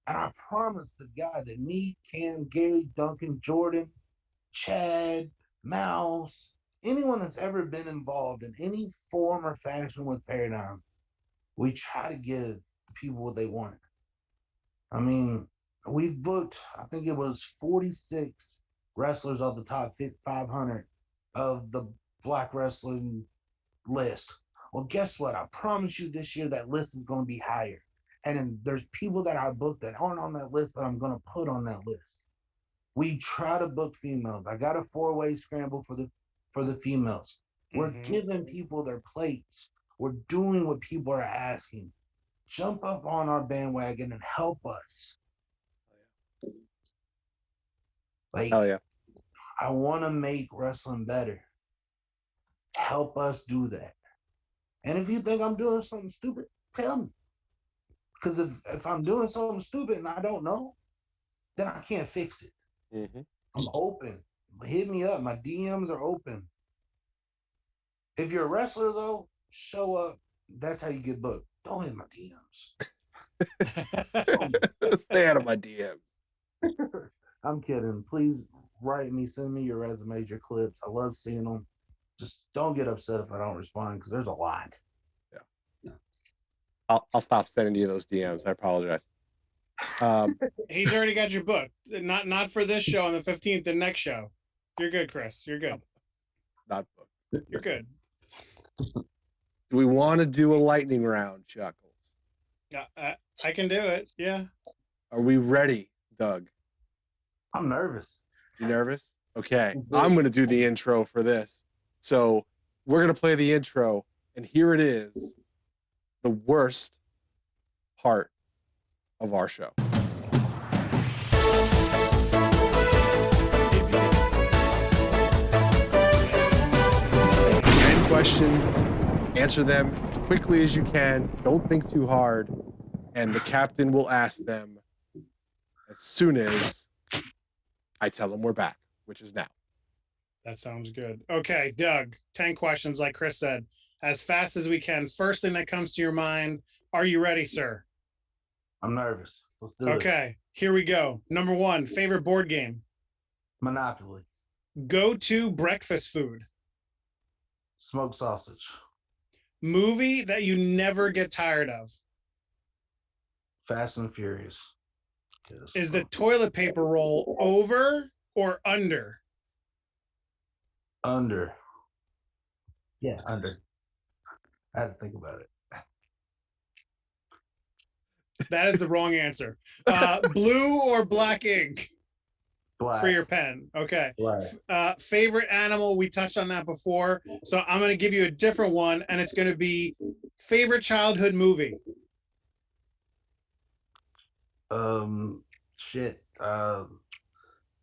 and I promise the guy that me, Cam, Gary, Duncan, Jordan, Chad, Mouse, anyone that's ever been involved in any form or fashion with Paradigm, we try to give people what they want. I mean, we've booked, I think it was 46 wrestlers of the top 500 of the black wrestling list. Well, guess what? I promise you this year that list is going to be higher. And then there's people that I booked that aren't on that list that I'm going to put on that list. We try to book females. I got a 4-way scramble for the females. We're giving people their plates. We're doing what people are asking. Jump up on our bandwagon and help us. Like, Hell yeah. I want to make wrestling better. Help us do that. And if you think I'm doing something stupid, tell me. Because if I'm doing something stupid and I don't know, then I can't fix it. Mm-hmm. I'm open. Hit me up. My DMs are open. If you're a wrestler, though, show up. That's how you get booked. Don't hit my DMs. Stay out of my DM. I'm kidding. Please write me. Send me your resumes, your clips. I love seeing them. Just don't get upset if I don't respond because there's a lot. I'll stop sending you those DMs. I apologize. He's already got your book. Not for this show on the 15th, the next show. You're good, Chris. You're good. Not booked. You're good. Do we want to do a lightning round, Chuckles? I can do it. Yeah. Are we ready, Doug? I'm nervous. You nervous? Okay. I'm going to do the intro for this. So we're going to play the intro, and here it is, the worst part of our show. 10 questions. Answer them as quickly as you can. Don't think too hard. And the captain will ask them as soon as I tell them we're back, which is now. That sounds good. Okay, Doug, 10 questions, like Chris said, as fast as we can. First thing that comes to your mind. Are you ready, sir? I'm nervous. Let's do it. Okay, here we go. Number 1, favorite board game. Monopoly. Go-to breakfast food. Smoked sausage. Movie that you never get tired of. Fast and Furious. Is the toilet paper roll over or under? Under. Yeah, under. I had to think about it. That is the wrong answer. Blue or black ink Black. for your pen? Okay. Right. Favorite animal? We touched on that before. So I'm going to give you a different one, and it's going to be favorite childhood movie. Shit. I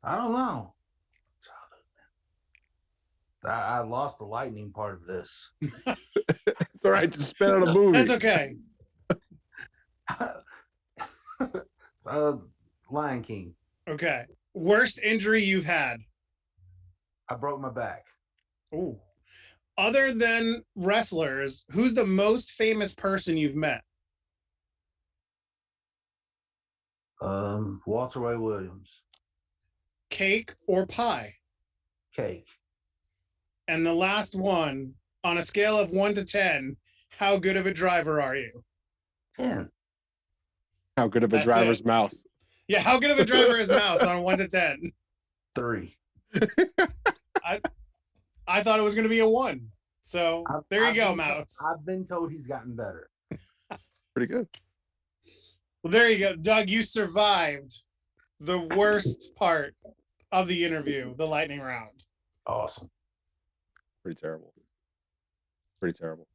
don't know. I lost the lightning part of this. It's all right. Just spit out a movie. That's okay. Lion King. Okay. Worst injury you've had? I broke my back. Ooh. Other than wrestlers, who's the most famous person you've met? Walter Ray Williams. Cake or pie? Cake. And the last one, on a scale of 1 to 10, how good of a driver are you? 10. How good of a driver's mouse? Yeah, how good of a driver is Mouse on 1 to 10? 3. I thought it was going to be a 1. So there you go, Mouse. I've been told he's gotten better. Pretty good. Well, there you go. Doug, you survived the worst part of the interview, the lightning round. Awesome. Pretty terrible. Pretty terrible.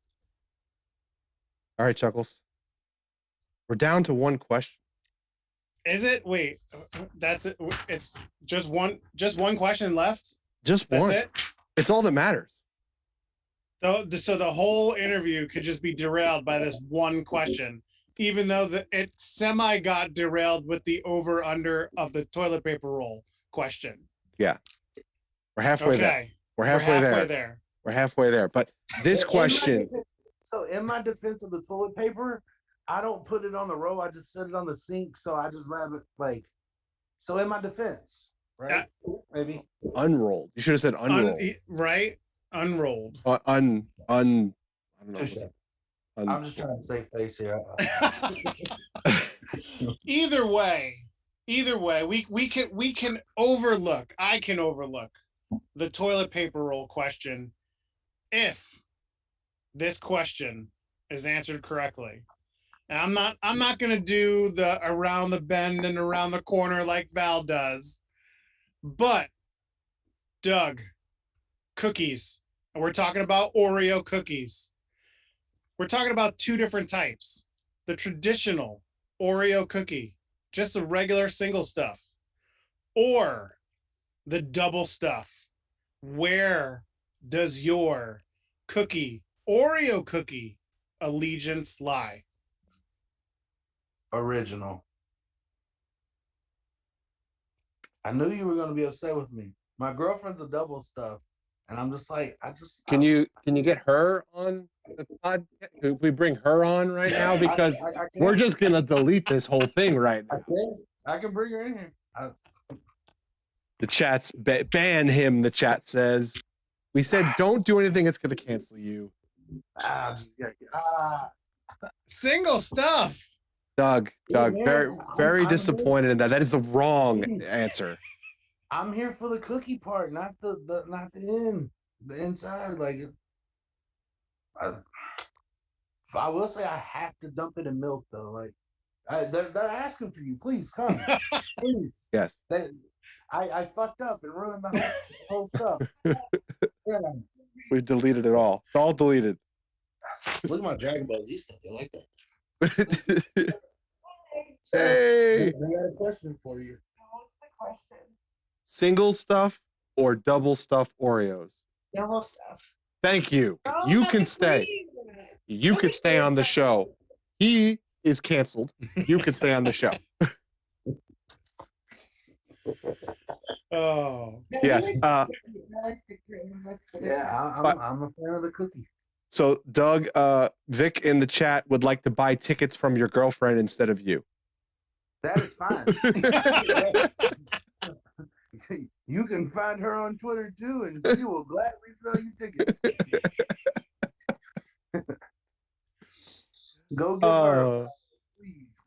All right, Chuckles. We're down to one question. Is it? Wait, that's it. It's just one question left. Just That's one. it. It's all that matters. So the whole interview could just be derailed by this one question, even though it semi got derailed with the over under of the toilet paper roll question. Yeah. We're halfway there. Okay, We're halfway there. there. We're halfway there. But this question. So in my defense of the toilet paper, I don't put it on the roll. I just set it on the sink. So I just have it like. So in my defense, right? Maybe Unrolled. You should have said unrolled. Right? Unrolled. I don't know. I'm just trying to save face here. Either way, we can overlook. I can overlook the toilet paper roll question if this question is answered correctly. And I'm not gonna do the around the bend and around the corner like Val does, but Doug, cookies, and we're talking about Oreo cookies. We're talking about two different types. The traditional Oreo cookie, just the regular single stuff, or the double stuff. Where does your Oreo cookie allegiance lie? Original. I knew you were going to be upset with me. My girlfriend's a double stuff, and I'm just like, Can you get her on the pod? Could we bring her on right now? Because we're just gonna delete this whole thing right now. I can bring her in here. The chat's ban him. The chat says we said don't do anything that's gonna cancel you. Single stuff. Doug, Yeah, very I'm disappointed in that. That is the wrong answer. I'm here for the cookie part, not the end, the inside. Like, I will say I have to dump it in milk though. Like, they're asking for you. Please come, please. Yes. I fucked up and ruined the whole stuff. Yeah. We deleted it all. It's all deleted. Look at my Dragon Ball Z stuff. I like that. Hey. I got a question for you. What's the question? Single stuff or double stuff Oreos? Double stuff. Thank you. Oh, You that's can stay. sweet. You could stay on the show. He is canceled. You could stay on the show. Oh. Yes. Yeah, I'm a fan of the cookie. So Doug, Vic in the chat would like to buy tickets from your girlfriend instead of you. That is fine. You can find her on Twitter too, and she will gladly sell you tickets. Go get her, please.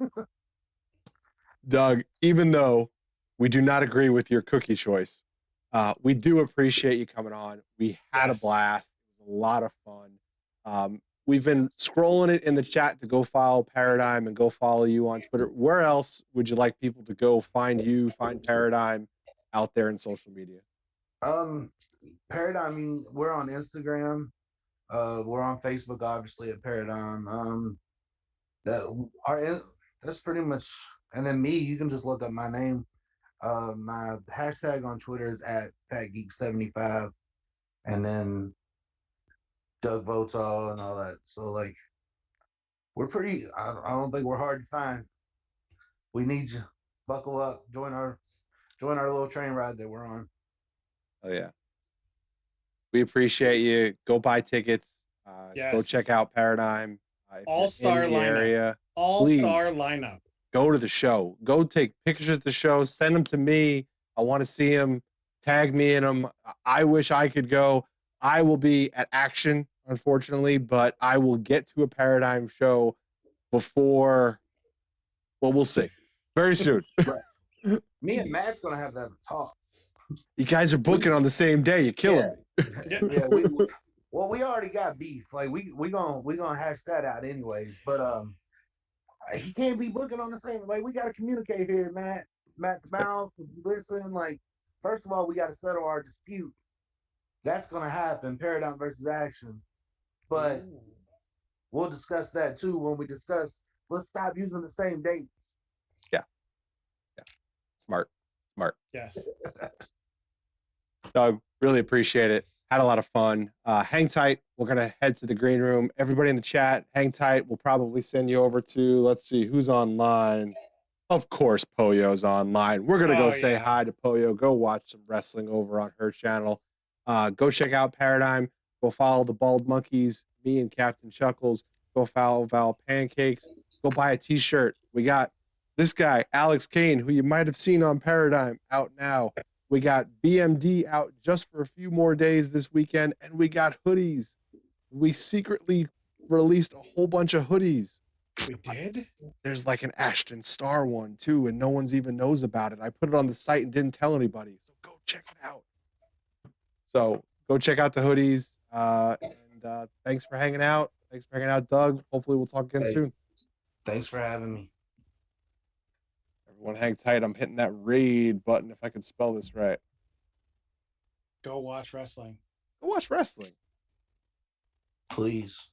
Doug, even though we do not agree with your cookie choice, we do appreciate you coming on. We had a blast. It was a lot of fun. We've been scrolling it in the chat to go follow Paradigm and go follow you on Twitter. Where else would you like people to go find you, find Paradigm out there in social media? Paradigm, we're on Instagram. We're on Facebook, obviously, at Paradigm. That's pretty much, and then me, you can just look up my name. My hashtag on Twitter is at PatGeek75, and then Doug Votal and all that. So like, we're pretty. I don't think we're hard to find. We need you. Buckle up. Join our little train ride that we're on. Oh yeah. We appreciate you. Go buy tickets. Go check out Paradigm. All-star lineup. All-star lineup. Go to the show. Go take pictures of the show. Send them to me. I want to see them. Tag me in them. I wish I could go. I will be at Action, unfortunately, but I will get to a Paradigm show before. Well, we'll see. Very soon. Right. Me and Matt's gonna have to have a talk. You guys are booking on the same day. You're killing me. Yeah. We already got beef. Like we gonna hash that out anyways. But he can't be booking on the same. Like we gotta communicate here, Matt. Matt the Mouth. Listen, like first of all, we gotta settle our dispute. That's gonna happen. Paradigm versus Action. But we'll discuss that too when we discuss. Let's stop using the same dates. Smart. Yes. Doug, really appreciate it. Had a lot of fun. Hang tight. We're going to head to the green room. Everybody in the chat, hang tight. We'll probably send you over to, let's see, who's online. Of course, Poyo's online. We're going to go say hi to Poyo. Go watch some wrestling over on her channel. Go check out Paradigm. Go follow the Bald Monkeys, me and Captain Chuckles. Go follow Val Pancakes. Go buy a t-shirt. We got this guy, Alex Kane, who you might have seen on Paradigm, out now. We got BMD out just for a few more days this weekend, and we got hoodies. We secretly released a whole bunch of hoodies. We did? There's like an Ashton Star one too, and no one's even knows about it. I put it on the site and didn't tell anybody. So go check it out. So go check out the hoodies. And thanks for hanging out. Thanks for hanging out, Doug. Hopefully we'll talk again soon. Thanks for having me. Everyone hang tight. I'm hitting that raid button if I can spell this right. Go watch wrestling. Go watch wrestling. Please.